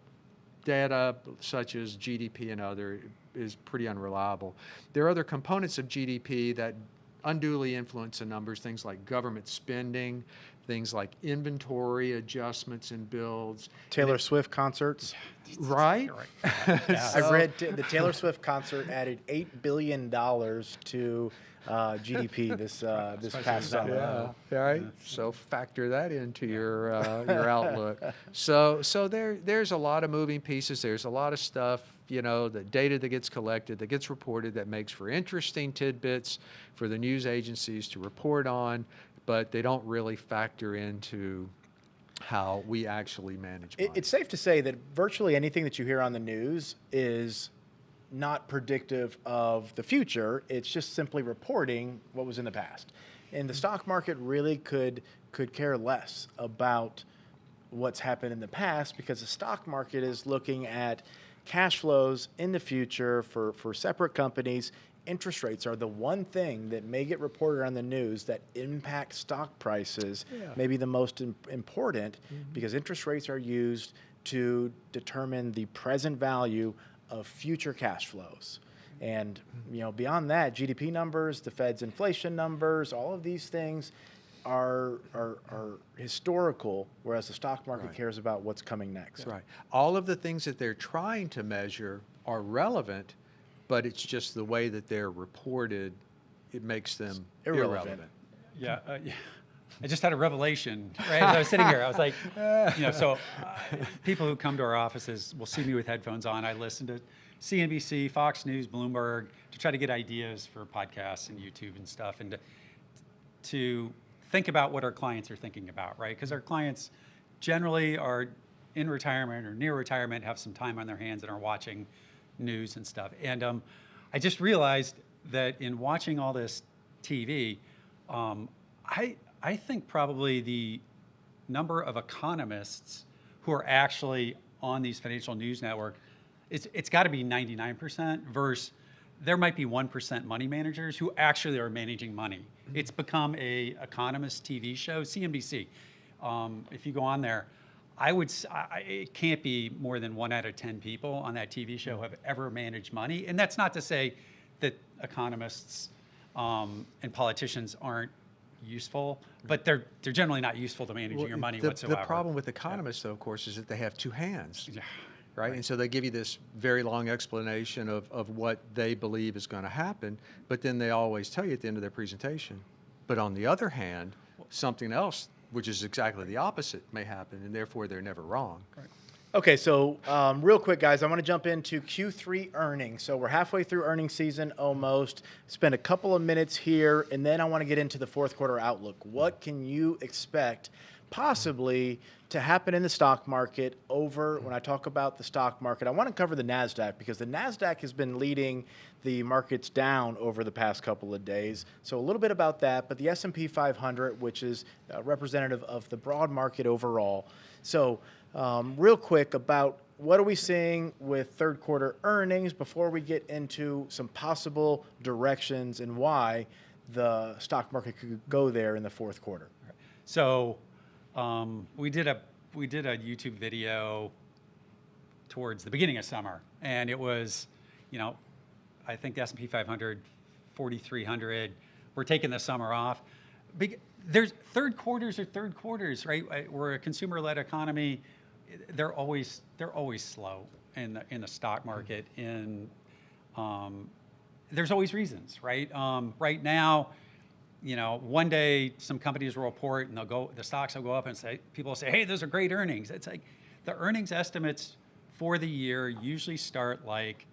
data such as GDP and other is pretty unreliable. There are other components of GDP that unduly influence the numbers, things like government spending, things like inventory adjustments and builds. Taylor Swift concerts. Right? Yeah. I've read the Taylor Swift concert added $8 billion to GDP this past summer. Yeah, right. So factor that into your outlook. So there's a lot of moving pieces. There's a lot of stuff, you know, the data that gets collected, that gets reported, that makes for interesting tidbits for the news agencies to report on, but they don't really factor into how we actually manage money. It's safe to say that virtually anything that you hear on the news is not predictive of the future. It's just simply reporting what was in the past. And the stock market really could care less about what's happened in the past, because the stock market is looking at cash flows in the future for separate companies. Interest rates are the one thing that may get reported on the news that impact stock prices, maybe the most important, because interest rates are used to determine the present value of future cash flows. And you know, beyond that, GDP numbers, the Fed's inflation numbers, all of these things are historical, whereas the stock market cares about what's coming next. Right. All of the things that they're trying to measure are relevant, but it's just the way that they're reported, it makes them irrelevant. Yeah. I just had a revelation, right? As I was sitting here, I was like, you know, so people who come to our offices will see me with headphones on. I listen to CNBC, Fox News, Bloomberg to try to get ideas for podcasts and YouTube and stuff, and to think about what our clients are thinking about, right? Because our clients generally are in retirement or near retirement, have some time on their hands, and are watching news and stuff. And I just realized that in watching all this TV, I think probably the number of economists who are actually on these financial news networks, it's got to be 99% versus there might be 1% money managers who actually are managing money. It's become a economist TV show, CNBC. If you go on there, it can't be more than 1 out of 10 people on that TV show have ever managed money. And that's not to say that economists and politicians aren't useful, but they're generally not useful to managing your money whatsoever. The problem with economists, though, of course, is that they have two hands. Yeah. Right? And so they give you this very long explanation of what they believe is going to happen, but then they always tell you at the end of their presentation. But on the other hand, something else, which is exactly the opposite, may happen, and therefore they're never wrong. Right. Okay, so real quick, guys, I want to jump into Q3 earnings. So we're halfway through earnings season almost. Spend a couple of minutes here, and then I want to get into the fourth quarter outlook. What can you expect possibly to happen in the stock market when I talk about the stock market? I want to cover the NASDAQ, because the NASDAQ has been leading the markets down over the past couple of days. So a little bit about that, but the S&P 500, which is representative of the broad market overall. So real quick about what are we seeing with third quarter earnings before we get into some possible directions and why the stock market could go there in the fourth quarter. So we did a YouTube video towards the beginning of summer, and it was, you know, I think the S&P 500, 4,300. We're taking the summer off. There's third quarters, right? We're a consumer-led economy. They're always slow in the stock market. And there's always reasons, right? Right now, you know, one day some companies will report and the stocks will go up, and people will say, hey, those are great earnings. It's like the earnings estimates for the year usually start like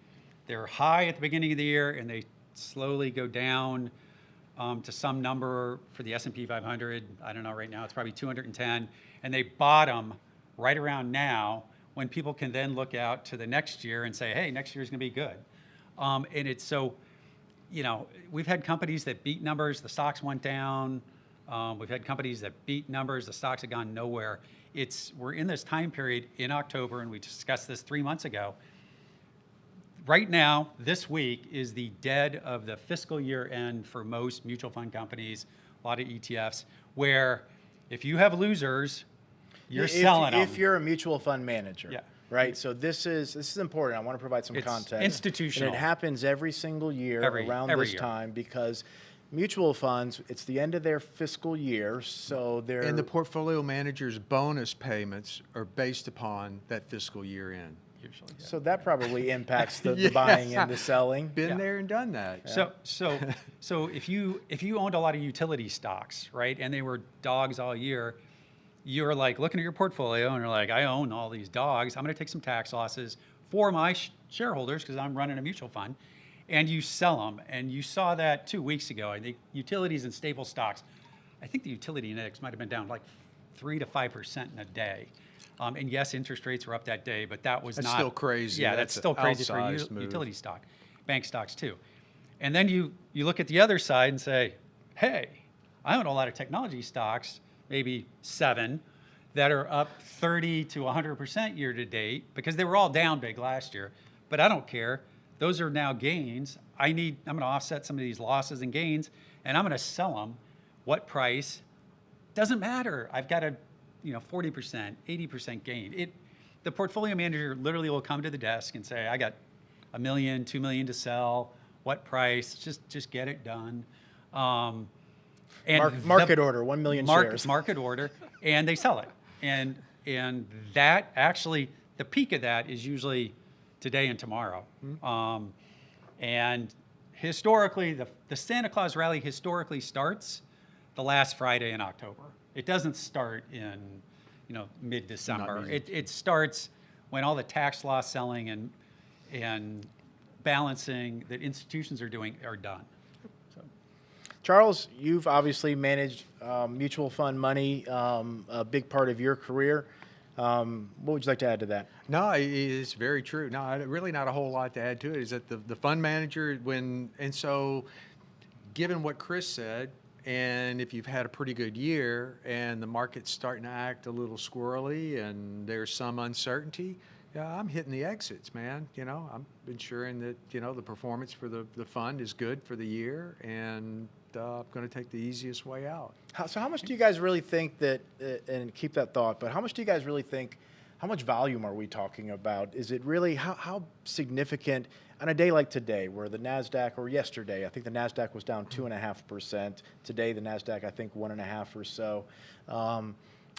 they're high at the beginning of the year and they slowly go down to some number for the S&P 500. I don't know, right now it's probably 210, and they bottom right around now, when people can then look out to the next year and say, hey, next year is going to be good. And it's so, you know, we've had companies that beat numbers, the stocks went down. We've had companies that beat numbers, the stocks have gone nowhere. We're in this time period in October, and we discussed this 3 months ago. Right now, this week is the dead of the fiscal year end for most mutual fund companies, a lot of ETFs, where if you have losers, you're selling them. If you're a mutual fund manager. Yeah. Right, so this is important. I want to provide some context. Institutional. And it happens every single year around this time, because mutual funds, it's the end of their fiscal year, so they're... And the portfolio manager's bonus payments are based upon that fiscal year end. Usually. Yeah. So that probably impacts the buying and the selling. Been there and done that. So if you owned a lot of utility stocks, right, and they were dogs all year, you're like looking at your portfolio and you're like, I own all these dogs. I'm going to take some tax losses for my shareholders because I'm running a mutual fund, and you sell them. And you saw that 2 weeks ago. I think utilities and staple stocks, I think the utility index might have been down like 3 to 5% in a day. And yes, interest rates were up that day, but that's not still crazy. Yeah, that's still crazy for utility stock, bank stocks too. And then you look at the other side and say, hey, I own a lot of technology stocks, maybe 7, that are up 30 to 100% year to date because they were all down big last year. But I don't care. Those are now gains. I'm going to offset some of these losses and gains, and I'm going to sell them. What price? Doesn't matter. I've got a 40%, 80% gain. The portfolio manager literally will come to the desk and say, I got $1 million, $2 million to sell. What price? Just get it done. And market order, 1 million shares. Market order, and they sell it. And that actually, the peak of that is usually today and tomorrow. Mm-hmm. And historically, the Santa Claus rally historically starts the last Friday in October. It doesn't start in, mid-December. It starts when all the tax loss selling and balancing that institutions are doing are done. So. Charles, you've obviously managed mutual fund money, a big part of your career. What would you like to add to that? No, it's very true. No, really not a whole lot to add to it. Is that the fund manager, so given what Chris said, and if you've had a pretty good year and the market's starting to act a little squirrely and there's some uncertainty, I'm hitting the exits, man. I'm ensuring that, the performance for the fund is good for the year, and I'm going to take the easiest way out. So how much do you guys really think that, and keep that thought, but how much do you guys really think, how much volume are we talking about? Is it really, how significant on a day like today where the NASDAQ, or yesterday, I think the NASDAQ was down 2.5%. Today, the NASDAQ, I think 1.5 or so.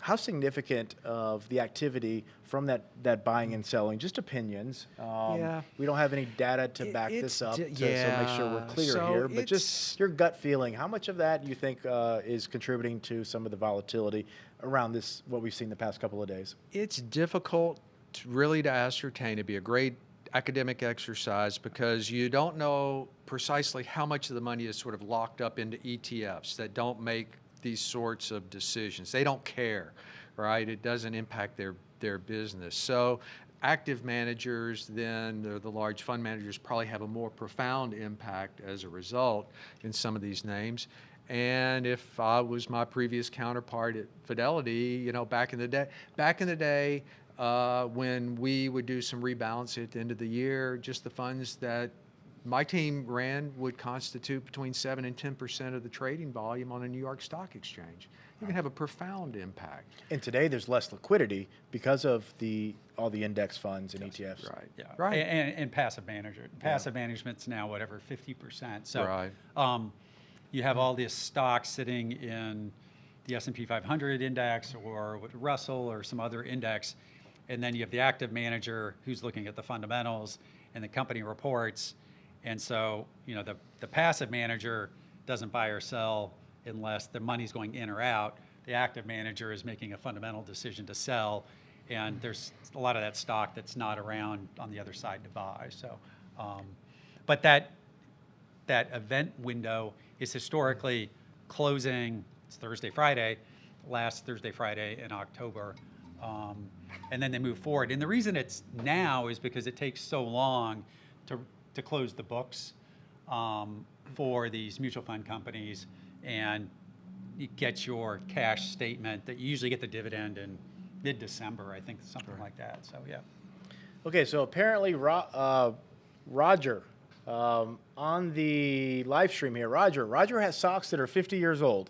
How significant of the activity from that buying and selling? Just opinions. We don't have any data to back this up, so make sure we're clear here. But just your gut feeling, how much of that you think is contributing to some of the volatility around this, what we've seen the past couple of days? It's difficult to ascertain. It'd be a great academic exercise because you don't know precisely how much of the money is sort of locked up into ETFs that don't make these sorts of decisions. They don't care, right? It doesn't impact their business. So active managers, then the large fund managers, probably have a more profound impact as a result in some of these names. And if I was my previous counterpart at Fidelity, back in the day, when we would do some rebalancing at the end of the year, just the funds that my team ran would constitute between 7 and 10% of the trading volume on a New York Stock Exchange. You can have a profound impact. And today there's less liquidity because of all the index funds and ETFs. Right. Yeah. Right. And passive management. Passive management's now 50%. So right. You have all this stock sitting in the S&P 500 index or with Russell or some other index, and then you have the active manager who's looking at the fundamentals and the company reports. And so, the passive manager doesn't buy or sell unless the money's going in or out. The active manager is making a fundamental decision to sell, and there's a lot of that stock that's not around on the other side to buy. So, but that event window is historically closing. It's Thursday, Friday, last Thursday, Friday in October, and then they move forward. And the reason it's now is because it takes so long to close the books for these mutual fund companies, and you get your cash statement that you usually get the dividend in mid-December, I think, something like that. So, yeah. Okay, so apparently Roger, on the live stream here, Roger has socks that are 50 years old.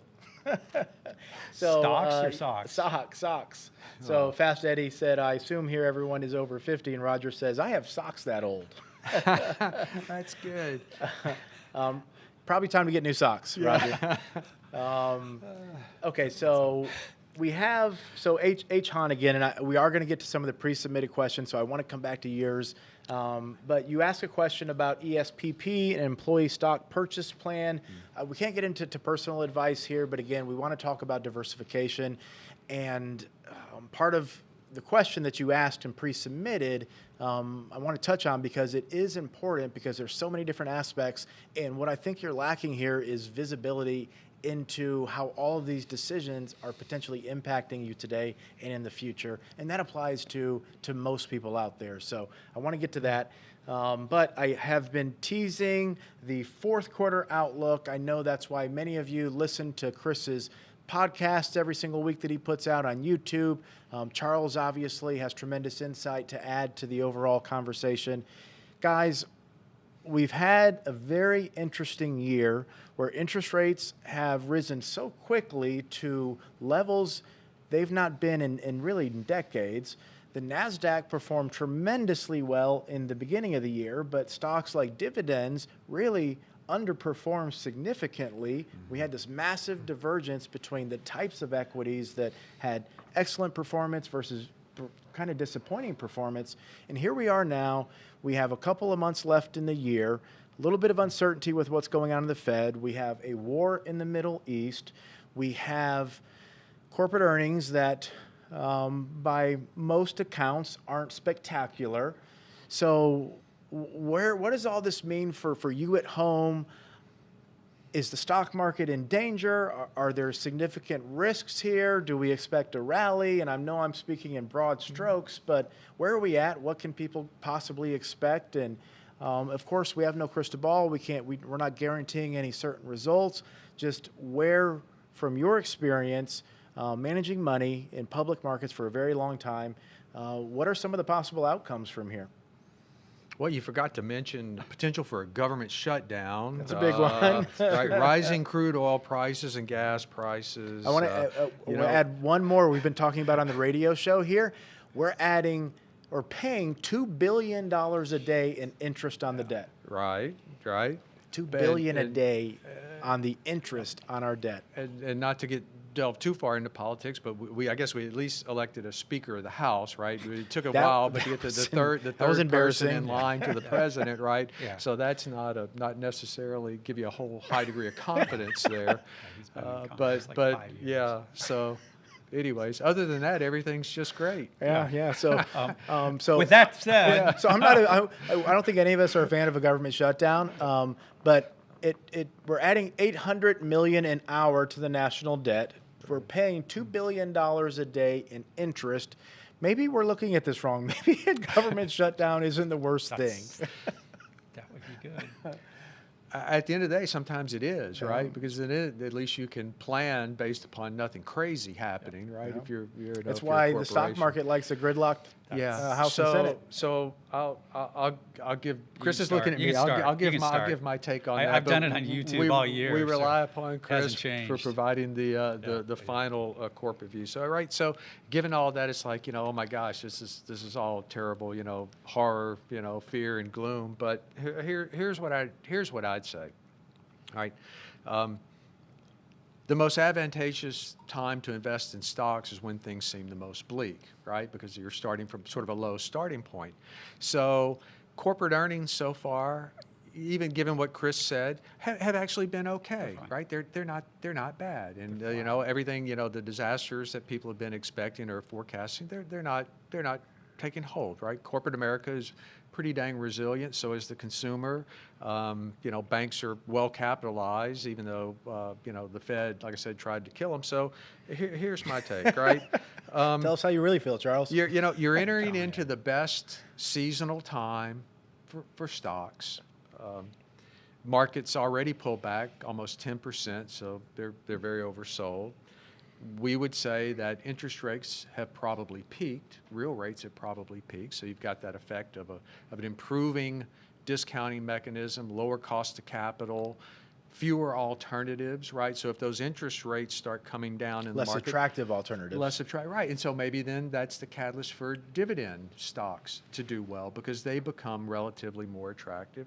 So, stocks or socks? Socks. So Fast Eddie said, I assume here everyone is over 50, and Roger says, I have socks that old. That's good. Probably time to get new socks, Roger. Okay, so we have H Han again, and we are going to get to some of the pre-submitted questions. So I want to come back to yours, but you asked a question about ESPP and employee stock purchase plan. We can't get into personal advice here, but again, we want to talk about diversification, and part of the question that you asked and pre-submitted, I want to touch on because it is important because there's so many different aspects, and what I think you're lacking here is visibility into how all of these decisions are potentially impacting you today and in the future, and that applies to most people out there. So I want to get to that, but I have been teasing the fourth quarter outlook. I know that's why many of you listen to Chris's podcasts every single week that he puts out on YouTube. Charles obviously has tremendous insight to add to the overall conversation. Guys, we've had a very interesting year where interest rates have risen so quickly to levels they've not been in really decades. The NASDAQ performed tremendously well in the beginning of the year, but stocks like Dividends really underperformed significantly. We had this massive divergence between the types of equities that had excellent performance versus kind of disappointing performance. And here we are now. We have a couple of months left in the year, a little bit of uncertainty with what's going on in the Fed. We have a war in the Middle East. We have corporate earnings that, by most accounts, aren't spectacular. So what does all this mean for you at home? Is the stock market in danger? Are there significant risks here? Do we expect a rally? And I know I'm speaking in broad strokes, but where are we at? What can people possibly expect? And of course, we have no crystal ball. We're not guaranteeing any certain results. Just where, from your experience, managing money in public markets for a very long time, what are some of the possible outcomes from here? Well, you forgot to mention the potential for a government shutdown. That's a big one. Right, rising crude oil prices and gas prices. I want to add one more we've been talking about on the radio show here. We're adding or paying $2 billion a day in interest on the debt. Right. $2 billion a day on the interest on our debt. And not to delve too far into politics, but I guess we at least elected a Speaker of the House, right? It took a while, but to get to the third person in line to the president, right? Yeah. So that's not necessarily give you a whole high degree of confidence there. But yeah. So, anyways, other than that, everything's just great. Yeah. So, so with that said, so I don't think any of us are a fan of a government shutdown, but we're adding $800 million an hour to the national debt. We're paying $2 billion a day in interest. Maybe we're looking at this wrong. Maybe a government shutdown isn't the worst thing. That would be good. At the end of the day, sometimes it is, right? Because then at least you can plan based upon nothing crazy happening, right? Yeah. If you're that's why the stock market likes a gridlocked House and Senate. So I'll give. Chris is looking at me. I'll give my take on that. I've done it on YouTube all year. We rely upon Chris hasn't changed. for providing the final corporate view. So right. So given all that, it's like, oh my gosh, this is all terrible. Horror, fear and gloom. But here's what I'd say. All right. The most advantageous time to invest in stocks is when things seem the most bleak, right? Because you're starting from sort of a low starting point. So corporate earnings so far, even given what Chris said, have actually been okay, right? They're not bad, and everything, the disasters that people have been expecting or forecasting, they're not taking hold, right? Corporate America is pretty dang resilient. So is the consumer. Banks are well capitalized, even though the Fed, like I said, tried to kill them. So here's my take, right? Tell us how you really feel, Charles. You're entering into the best seasonal time for stocks. Markets already pulled back almost 10%, so they're very oversold. We would say that interest rates have probably peaked. Real rates have probably peaked. So you've got that effect of an improving discounting mechanism, lower cost of capital, fewer alternatives, right? So if those interest rates start coming down in the market, less attractive alternatives. Less attractive, right? And so maybe then that's the catalyst for dividend stocks to do well because they become relatively more attractive.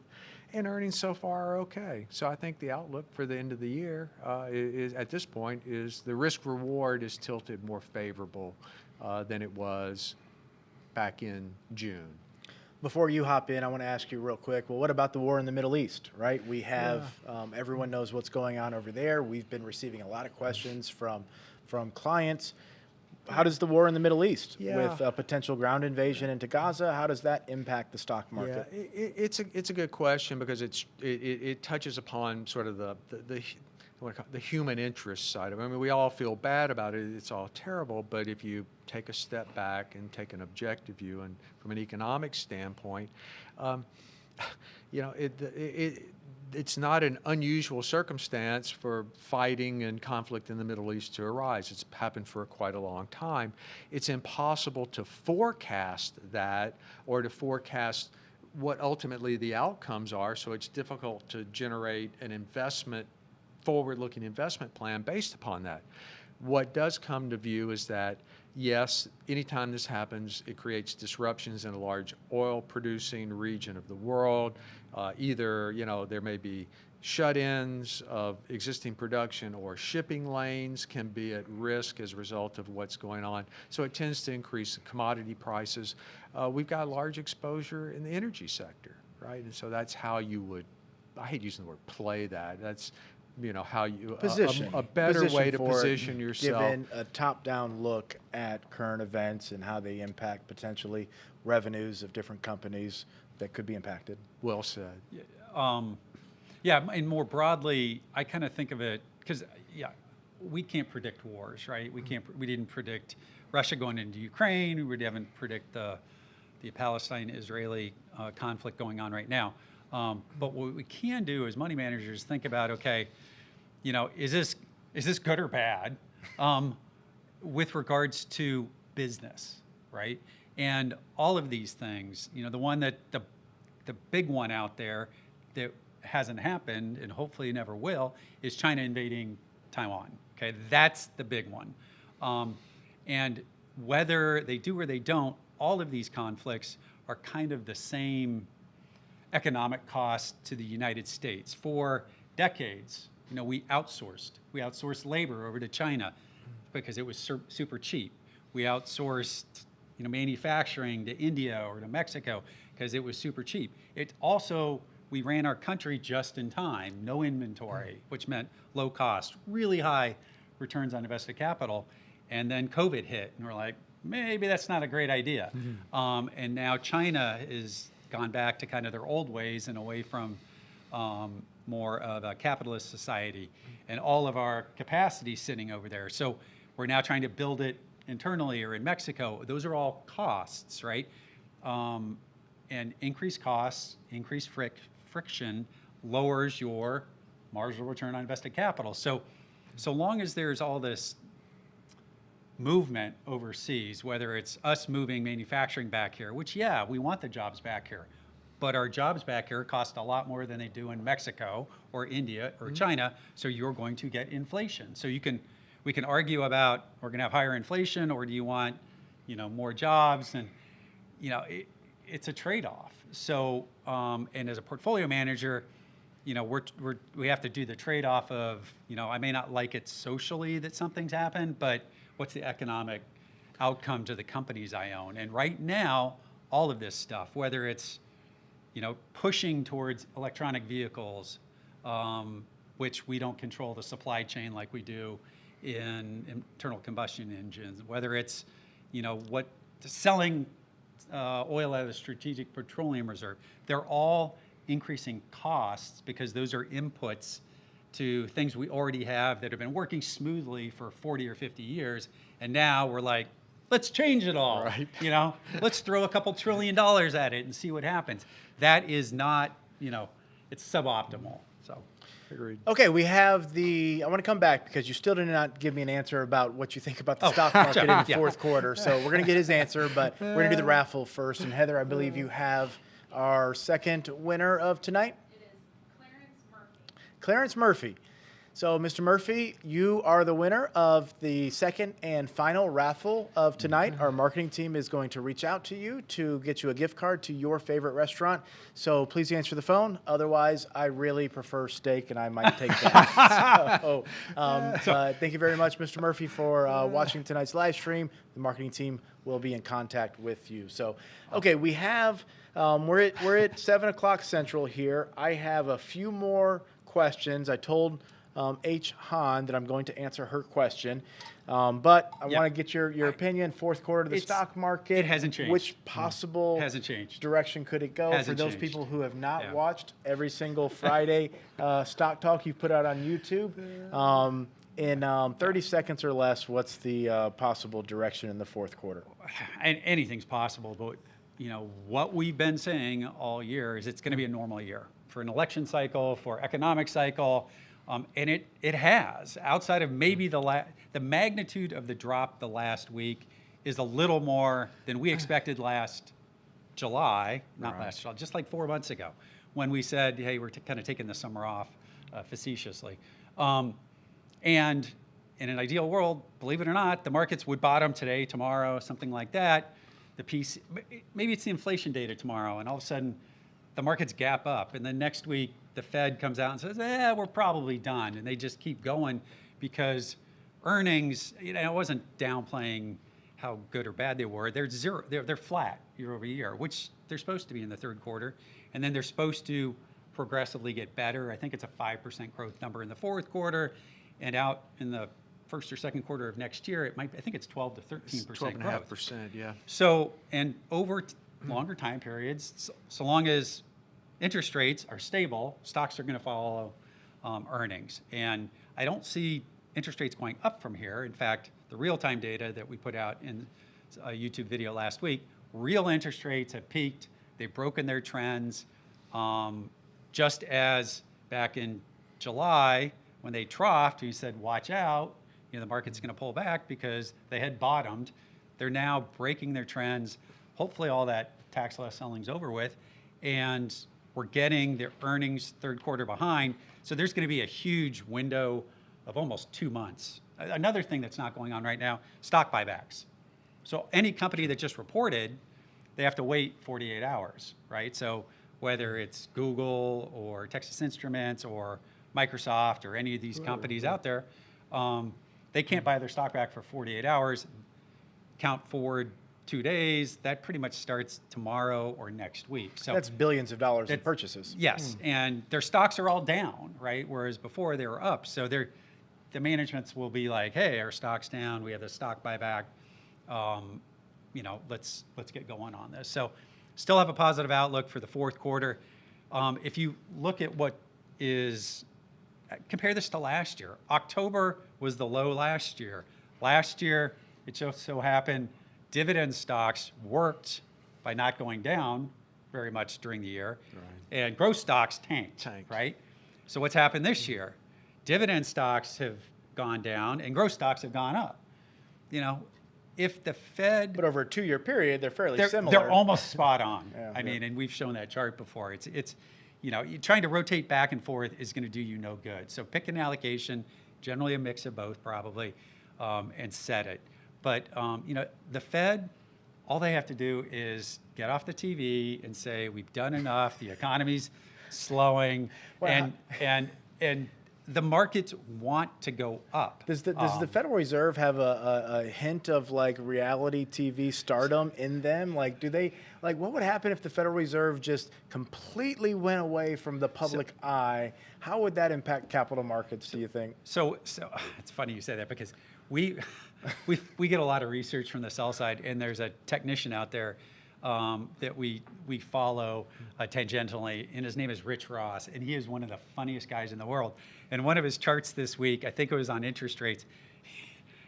and earnings so far are okay. So I think the outlook for the end of the year is at this point is the risk reward is tilted more favorable than it was back in June. Before you hop in, I want to ask you real quick, well, what about the war in the Middle East, right? We have, everyone knows what's going on over there. We've been receiving a lot of questions from clients. How does the war in the Middle East with a potential ground invasion into Gaza, how does that impact the stock market? Yeah, it's a good question because it touches upon sort of the human interest side of it. I mean, we all feel bad about it. It's all terrible. But if you take a step back and take an objective view, and from an economic standpoint, you know, it's not an unusual circumstance for fighting and conflict in the Middle East to arise. It's happened for quite a long time. It's impossible to forecast that or to forecast what ultimately the outcomes are. So it's difficult to generate an forward-looking investment plan based upon that. What does come to view is that, yes, anytime this happens, it creates disruptions in a large oil-producing region of the world. Either, you know, there may be shut-ins of existing production or shipping lanes can be at risk as a result of what's going on. So it tends to increase commodity prices. We've got large exposure in the energy sector, right? And so that's how you would, I hate using the word play that. That's, you know, how you a better way to position yourself. Given a top-down look at current events and how they impact potentially revenues of different companies that could be impacted. Well said. Yeah, and more broadly, I kind of think of it because we can't predict wars, right? We didn't predict Russia going into Ukraine. We didn't predict the Palestine-Israeli conflict going on right now. But what we can do as money managers think about, okay, you know, is this good or bad with regards to business, right? And all of these things, you know, the big one out there that hasn't happened and hopefully never will is China invading Taiwan. Okay, that's the big one. And whether they do or they don't, all of these conflicts are kind of the same economic cost to the United States. For decades, you know, we outsourced labor over to China because it was super cheap. We outsourced, you know, manufacturing to India or to Mexico because it was super cheap. It also, we ran our country just in time, no inventory, which meant low cost, really high returns on invested capital. And then COVID hit, and we're like, maybe that's not a great idea. And now China is gone back to kind of their old ways and away from more of a capitalist society, and all of our capacity sitting over there. So we're now trying to build it internally or in Mexico. Those are all costs, right? And increased costs, increased friction lowers your marginal return on invested capital. So long as there's all this movement overseas, whether it's us moving manufacturing back here, which, yeah, we want the jobs back here, but our jobs back here cost a lot more than they do in Mexico or India or China, so you're going to get inflation. So we can argue about, we're going to have higher inflation, or do you want, you know, more jobs? And, you know, it's a trade-off. So, and as a portfolio manager, you know, we have to do the trade-off of, you know, I may not like it socially that something's happened, but what's the economic outcome to the companies I own? And right now, all of this stuff, whether it's, you know, pushing towards electronic vehicles, which we don't control the supply chain like we do in internal combustion engines, whether it's, you know, selling oil out of the Strategic Petroleum Reserve, they're all increasing costs because those are inputs to things we already have that have been working smoothly for 40 or 50 years. And now we're like, let's change it all, right. You know, let's throw a couple $1 trillion at it and see what happens. That is not, you know, it's suboptimal, so. Agreed. Okay, I want to come back because you still did not give me an answer about what you think about the stock market in the fourth quarter. So we're going to get his answer, but we're going to do the raffle first. And Heather, I believe you have our second winner of tonight. It is Clarence Murphy. Clarence Murphy. So, Mr. Murphy, you are the winner of the second and final raffle of tonight. Our marketing team is going to reach out to you to get you a gift card to your favorite restaurant. So please answer the phone. Otherwise, I really prefer steak, and I might take that. Thank you very much, Mr. Murphy, for watching tonight's live stream. The marketing team will be in contact with you. So, okay, we have we're at 7 o'clock Central here. I have a few more questions. I told H. Hahn that I'm going to answer her question. But I want to get your opinion. Fourth quarter of the stock market. It hasn't changed. Which possible hasn't changed. direction could it go? Hasn't For those changed. people who have not watched every single Friday stock talk you've put out on YouTube, in 30 seconds or less, what's the possible direction in the fourth quarter? And anything's possible, but what we've been saying all year is it's going to be a normal year for an election cycle, for economic cycle. And it has. Outside of maybe the magnitude of the drop the last week is a little more than we expected last July, last July, just like 4 months ago, when we said, hey, we're kind of taking the summer off facetiously. And in an ideal world, believe it or not, the markets would bottom today, tomorrow, something like that. Maybe it's the inflation data tomorrow, and all of a sudden the markets gap up, and then next week the Fed comes out and says, we're probably done, and they just keep going because earnings, I wasn't downplaying how good or bad they were. They're zero. They're flat year over year, which they're supposed to be in the third quarter, and then they're supposed to progressively get better. I think it's a 5% growth number in the fourth quarter, and out in the first or second quarter of next year, I think it's 12 to 13% growth. 12.5%, yeah. So, and over longer time periods, so long as interest rates are stable, stocks are going to follow earnings. And I don't see interest rates going up from here. In fact, the real-time data that we put out in a YouTube video last week, real interest rates have peaked. They've broken their trends. Just as back in July, when they troughed, we said, watch out, the market's going to pull back because they had bottomed. They're now breaking their trends. Hopefully all that tax loss selling's over with. And we're getting their earnings third quarter behind. So there's going to be a huge window of almost 2 months. Another thing that's not going on right now, stock buybacks. So any company that just reported, they have to wait 48 hours, right? So whether it's Google or Texas Instruments or Microsoft or any of these companies out there, they can't buy their stock back for 48 hours. Count forward 2 days, that pretty much starts tomorrow or next week. So that's billions of dollars in purchases. Yes, and their stocks are all down, right? Whereas before they were up. So the managements will be like, hey, our stock's down. We have the stock buyback. Let's get going on this. So still have a positive outlook for the fourth quarter. If you look at compare this to last year. October was the low last year. Last year, it just so happened dividend stocks worked by not going down very much during the year, and growth stocks tanked, right? So what's happened this year? Dividend stocks have gone down, and growth stocks have gone up. If the Fed... But over a 2-year period, they're fairly similar. They're almost spot on. I mean, and we've shown that chart before. It's trying to rotate back and forth is going to do you no good. So pick an allocation, generally a mix of both probably, and set it. But, the Fed, all they have to do is get off the TV and say, we've done enough, the economy's slowing, and the markets want to go up. Does the Federal Reserve have a hint of like reality TV stardom in them? Like, what would happen if the Federal Reserve just completely went away from the public eye? How would that impact capital markets, do you think? So it's funny you say that because we get a lot of research from the sell side, and there's a technician out there that we follow tangentially, and his name is Rich Ross, and he is one of the funniest guys in the world. And one of his charts this week, I think it was on interest rates,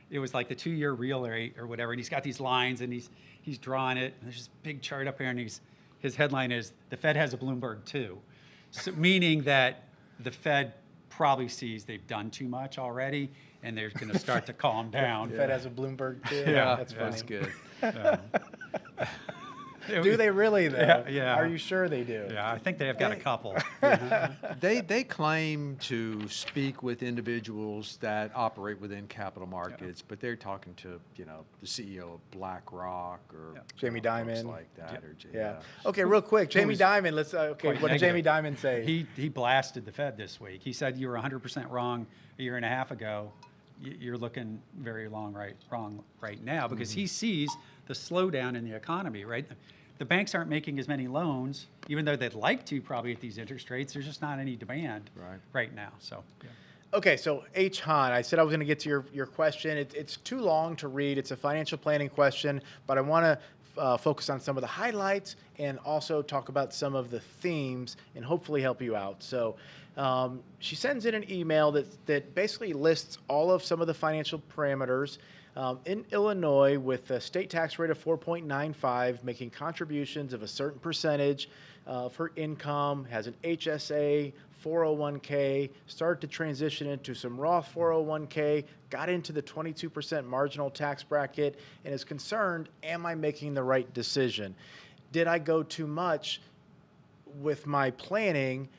it was like the 2-year real rate or whatever, and he's got these lines, and he's drawing it, and there's this big chart up here, and his headline is, the Fed has a Bloomberg too, so, meaning that the Fed probably sees they've done too much already, and they're going to start to calm down. The Fed has a Bloomberg too. Yeah, that's funny. That's good. Do they really, though? Yeah. Are you sure they do? Yeah, I think they've got a couple. They claim to speak with individuals that operate within capital markets, but they're talking to, the CEO of BlackRock or Jamie folks Dimon. like that. Or, Yeah. Okay, real quick, Jamie Dimon. Let's. Okay, what did Jamie negative. Dimon say? He blasted the Fed this week. He said you were 100% wrong a year and a half ago. You're looking very wrong right now because he sees the slowdown in the economy, right? The banks aren't making as many loans, even though they'd like to probably at these interest rates. There's just not any demand right now. So, Okay, so H. Han, I said I was going to get to your question. It's too long to read. It's a financial planning question, but I want to focus on some of the highlights and also talk about some of the themes and hopefully help you out. So she sends in an email that basically lists all of some of the financial parameters. In Illinois, with a state tax rate of 4.95, making contributions of a certain percentage for income, has an HSA, 401k, started to transition into some Roth 401k, got into the 22% marginal tax bracket, and is concerned, am I making the right decision? Did I go too much with my planning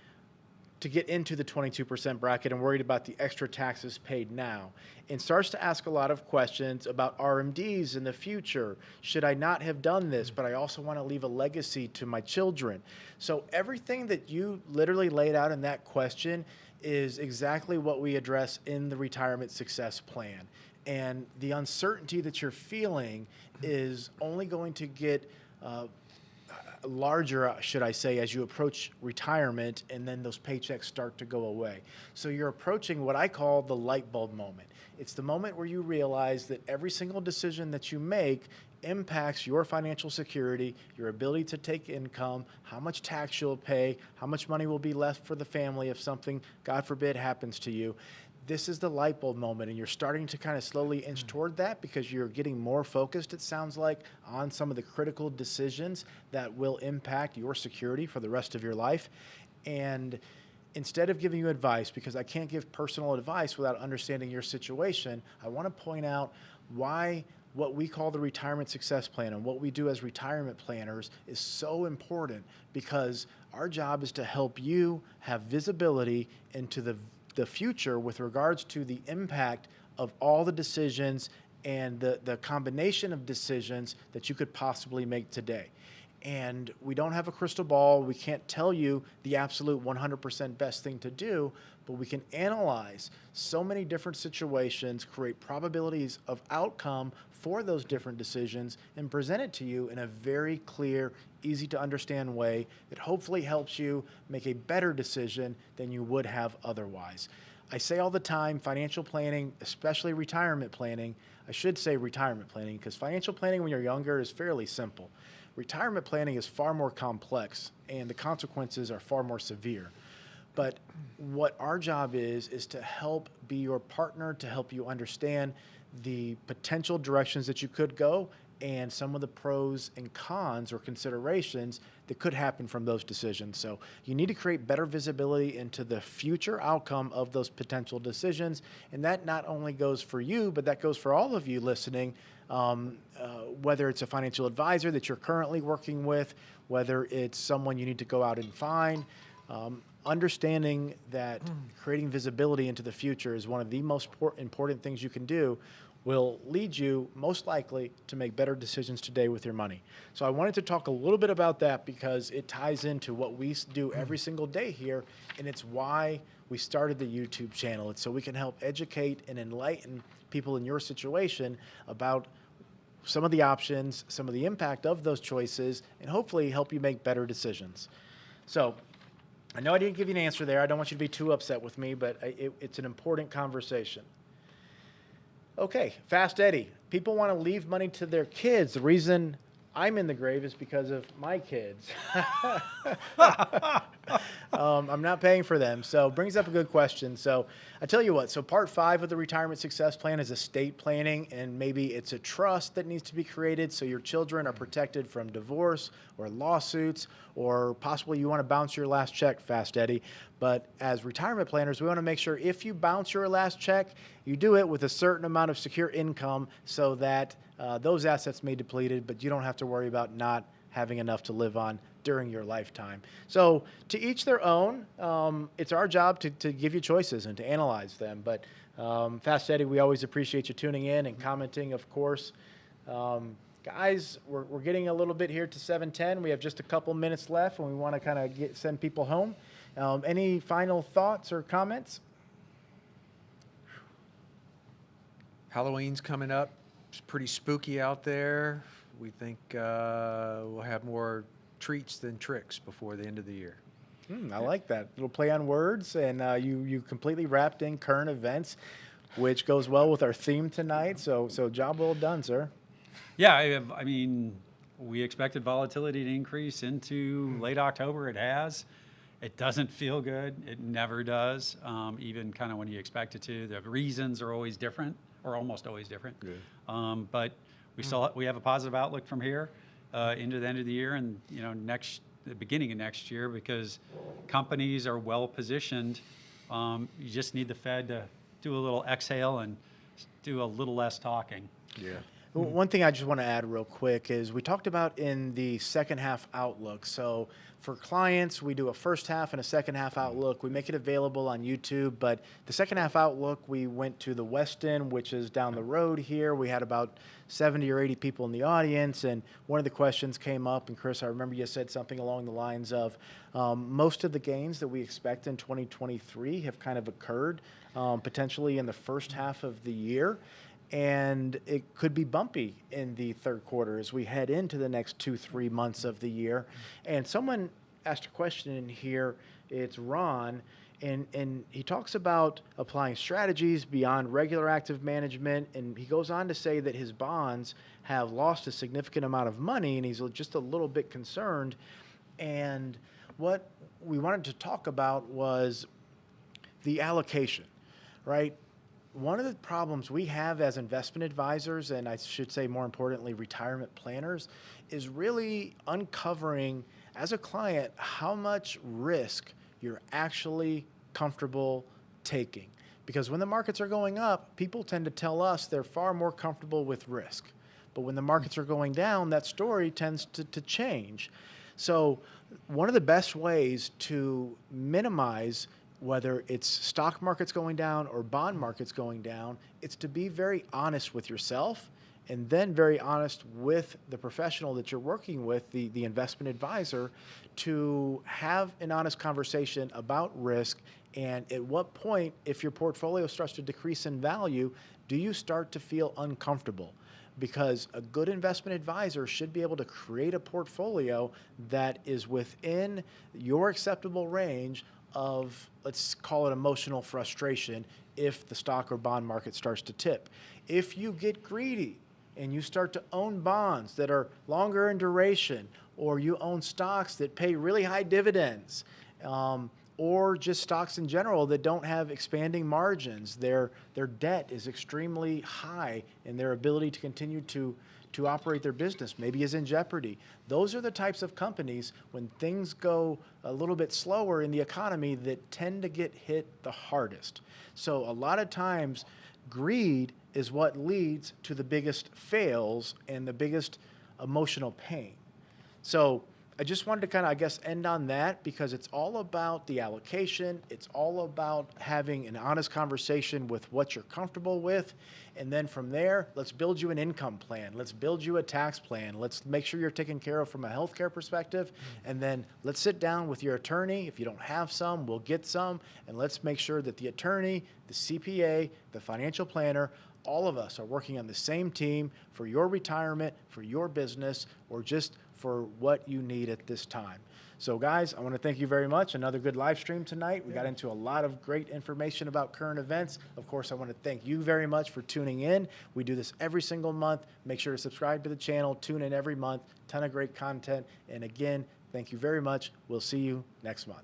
to get into the 22% bracket and worried about the extra taxes paid now? And starts to ask a lot of questions about RMDs in the future. Should I not have done this, but I also want to leave a legacy to my children? So everything that you literally laid out in that question is exactly what we address in the retirement success plan. And the uncertainty that you're feeling is only going to get larger, should I say, as you approach retirement and then those paychecks start to go away. So you're approaching what I call the light bulb moment. It's the moment where you realize that every single decision that you make impacts your financial security, your ability to take income, how much tax you'll pay, how much money will be left for the family if something, God forbid, happens to you. This is the light bulb moment, and you're starting to kind of slowly inch toward that because you're getting more focused, it sounds like, on some of the critical decisions that will impact your security for the rest of your life. And instead of giving you advice, because I can't give personal advice without understanding your situation, I want to point out why what we call the retirement success plan and what we do as retirement planners is so important, because our job is to help you have visibility into the future with regards to the impact of all the decisions and the combination of decisions that you could possibly make today. And we don't have a crystal ball. We can't tell you the absolute 100% best thing to do, but we can analyze so many different situations, create probabilities of outcome for those different decisions, and present it to you in a very clear, easy to understand way that hopefully helps you make a better decision than you would have otherwise. I say all the time, financial planning, especially retirement planning, I should say retirement planning, because financial planning when you're younger is fairly simple. Retirement planning is far more complex, and the consequences are far more severe. But what our job is to help be your partner, to help you understand the potential directions that you could go and some of the pros and cons or considerations that could happen from those decisions. So you need to create better visibility into the future outcome of those potential decisions. And that not only goes for you, but that goes for all of you listening, whether it's a financial advisor that you're currently working with, whether it's someone you need to go out and find. Understanding that creating visibility into the future is one of the most important things you can do will lead you most likely to make better decisions today with your money. So I wanted to talk a little bit about that because it ties into what we do every single day here, and it's why we started the YouTube channel. It's so we can help educate and enlighten people in your situation about some of the options, some of the impact of those choices, and hopefully help you make better decisions. So I know I didn't give you an answer there. I don't want you to be too upset with me, but it's an important conversation. Okay, Fast Eddie. People want to leave money to their kids. The reason I'm in the grave is because of my kids. I'm not paying for them. So brings up a good question. So I tell you what, so part 5 of the retirement success plan is estate planning, and maybe it's a trust that needs to be created so your children are protected from divorce or lawsuits, or possibly you want to bounce your last check, Fast Eddie. But as retirement planners, we want to make sure if you bounce your last check, you do it with a certain amount of secure income so that those assets may be depleted, but you don't have to worry about not having enough to live on during your lifetime. So to each their own. It's our job to give you choices and to analyze them. But Fast Eddie, we always appreciate you tuning in and commenting, of course. Guys, we're getting a little bit here to 7:10. We have just a couple minutes left, and we want to kind of send people home. Any final thoughts or comments? Halloween's coming up. It's pretty spooky out there. We think we'll have more treats than tricks before the end of the year. I like that. Little play on words, and you completely wrapped in current events, which goes well with our theme tonight. So job well done, sir. Yeah, I mean, we expected volatility to increase into late October. It has. It doesn't feel good. It never does, even kind of when you expect it to. The reasons are always different, or almost always different. But we have a positive outlook from here into the end of the year, and the beginning of next year, because companies are well positioned. You just need the Fed to do a little exhale and do a little less talking. Yeah. One thing I just want to add real quick is we talked about in the second half outlook. So for clients, we do a first half and a second half outlook. We make it available on YouTube, but the second half outlook, we went to the Westin, which is down the road here. We had about 70 or 80 people in the audience, and one of the questions came up, and Chris, I remember you said something along the lines of most of the gains that we expect in 2023 have kind of occurred potentially in the first half of the year. And it could be bumpy in the third quarter as we head into the next 2-3 months of the year. And someone asked a question in here, it's Ron, and he talks about applying strategies beyond regular active management, and he goes on to say that his bonds have lost a significant amount of money, and he's just a little bit concerned. And what we wanted to talk about was the allocation, right? One of the problems we have as investment advisors, and I should say more importantly, retirement planners, is really uncovering as a client how much risk you're actually comfortable taking. Because when the markets are going up, people tend to tell us they're far more comfortable with risk. But when the markets are going down, that story tends to change. So one of the best ways to minimize whether it's stock markets going down or bond markets going down, it's to be very honest with yourself and then very honest with the professional that you're working with, the investment advisor, to have an honest conversation about risk. And at what point, if your portfolio starts to decrease in value, do you start to feel uncomfortable? Because a good investment advisor should be able to create a portfolio that is within your acceptable range of, let's call it emotional frustration, if the stock or bond market starts to tip. If you get greedy and you start to own bonds that are longer in duration, or you own stocks that pay really high dividends, or just stocks in general that don't have expanding margins, their debt is extremely high and their ability to continue to operate their business maybe is in jeopardy. Those are the types of companies, when things go a little bit slower in the economy, that tend to get hit the hardest. So a lot of times, greed is what leads to the biggest fails and the biggest emotional pain. So I just wanted to kind of, I guess, end on that, because it's all about the allocation. It's all about having an honest conversation with what you're comfortable with. And then from there, let's build you an income plan. Let's build you a tax plan. Let's make sure you're taken care of from a healthcare perspective. And then let's sit down with your attorney. If you don't have some, we'll get some. And let's make sure that the attorney, the CPA, the financial planner, all of us are working on the same team for your retirement, for your business, or just for what you need at this time. So guys, I want to thank you very much. Another good live stream tonight. We got into a lot of great information about current events. Of course, I want to thank you very much for tuning in. We do this every single month. Make sure to subscribe to the channel. Tune in every month. Ton of great content. And again, thank you very much. We'll see you next month.